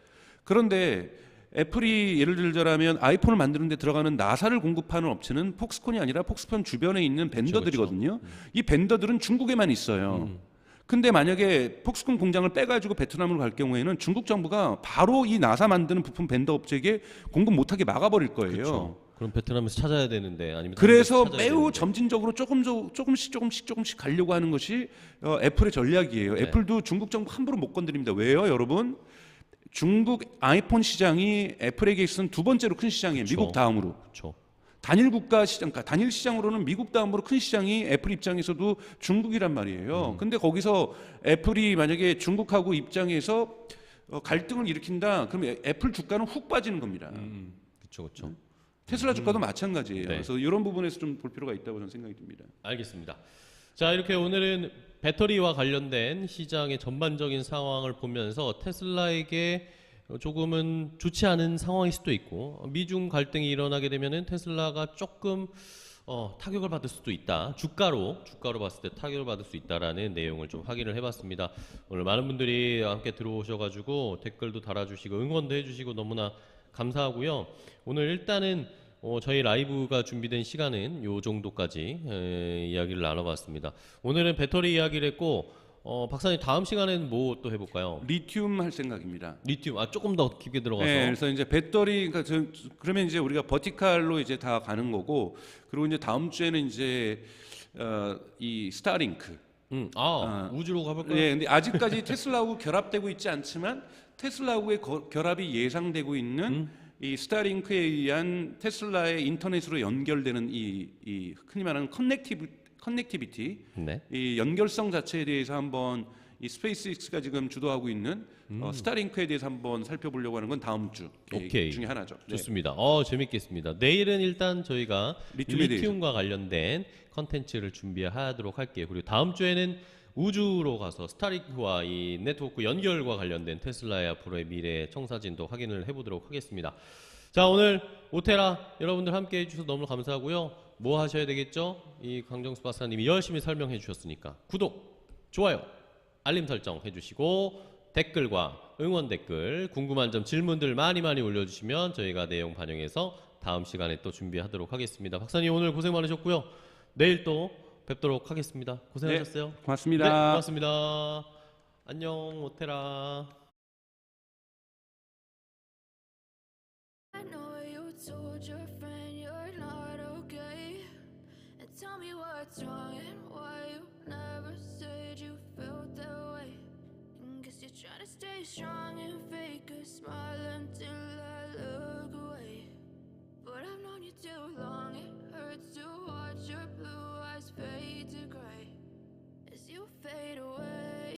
그런데 애플이 예를 들자면 아이폰을 만드는 데 들어가는 나사를 공급하는 업체는 폭스콘이 아니라 폭스콘 주변에 있는 벤더들이거든요. 이 벤더들은 중국에만 있어요. 근데 만약에 폭스콘 공장을 빼가지고 베트남으로 갈 경우에는 중국 정부가 바로 이 나사 만드는 부품 벤더 업체에게 공급 못하게 막아버릴 거예요. 그쵸. 그럼 베트남에서 찾아야 되는데 아니면 그래서 매우 점진적으로 조금씩 가려고 하는 것이 애플의 전략이에요. 애플도 중국 정부 함부로 못 건드립니다. 왜요, 여러분? 중국 아이폰 시장이 애플에게 있어서는 두 번째로 큰 시장이에요. 미국 다음으로. 단일 국가 시장, 그러니까 단일 시장으로는 미국 다음으로 큰 시장이 애플 입장에서도 중국이란 말이에요. 근데 거기서 애플이 만약에 중국하고 입장에서 갈등을 일으킨다, 그러면 애플 주가는 훅 빠지는 겁니다. 그렇죠. 테슬라 주가도 마찬가지예요. 그래서 이런 부분에서 좀 볼 필요가 있다고 저는 생각이 듭니다. 알겠습니다. 자, 이렇게 오늘은 배터리와 관련된 시장의 전반적인 상황을 보면서 테슬라에게 조금은 좋지 않은 상황일 수도 있고 미중 갈등이 일어나게 되면은 테슬라가 조금 타격을 받을 수도 있다. 주가로 봤을 때 타격을 받을 수 있다라는 내용을 좀 확인을 해봤습니다. 오늘 많은 분들이 함께 들어오셔가지고 댓글도 달아주시고 응원도 해주시고 너무나 감사하고요. 오늘 일단은 저희 라이브가 준비된 시간은 요 정도까지 이야기를 나눠봤습니다. 오늘은 배터리 이야기를 했고 박사님 다음 시간에는 뭐 또 해볼까요? 리튬 할 생각입니다. 리튬, 조금 더 깊게 들어가서. 네, 그래서 이제 배터리, 그러니까 그러면 이제 우리가 버티칼로 이제 다 가는 거고, 그리고 이제 다음 주에는 이제 이 스타링크. 우주로 가볼까요? 네, 근데 아직까지 테슬라하고 결합되고 있지 않지만 테슬라하고의 결합이 예상되고 있는 이 스타링크에 의한 테슬라의 인터넷으로 연결되는 이 흔히 말하는 커넥티비티, 네. 이 연결성 자체에 대해서 한번 이 스페이스X가 지금 주도하고 있는 스타링크에 대해서 한번 살펴보려고 하는 건 다음 주 계획 오케이. 중에 하나죠. 네. 좋습니다. 재밌겠습니다. 내일은 일단 저희가 리튬에 리튬과 관련된 컨텐츠를 준비하도록 할게요. 그리고 다음 주에는 우주로 가서 스타링크와 이 네트워크 연결과 관련된 테슬라의 앞으로의 미래 청사진도 확인을 해보도록 하겠습니다. 자, 오늘 오테라 여러분들 함께 해주셔서 너무 감사하고요. 뭐 하셔야 되겠죠? 이 강정수 박사님이 열심히 설명해 주셨으니까 구독, 좋아요, 알림 설정 해주시고 댓글과 응원 댓글, 궁금한 점, 질문들 많이 올려주시면 저희가 내용 반영해서 다음 시간에 또 준비하도록 하겠습니다. 박사님 오늘 고생 많으셨고요. 내일 또 뵙도록 하겠습니다. 고생하셨어요. 네, 고맙습니다. 네, 고맙습니다. 안녕, 오테라. I know you told your friend you're not okay. And tell me what's wrong and why you never said you felt that way. And guess you're trying to stay strong and fake a smile until I look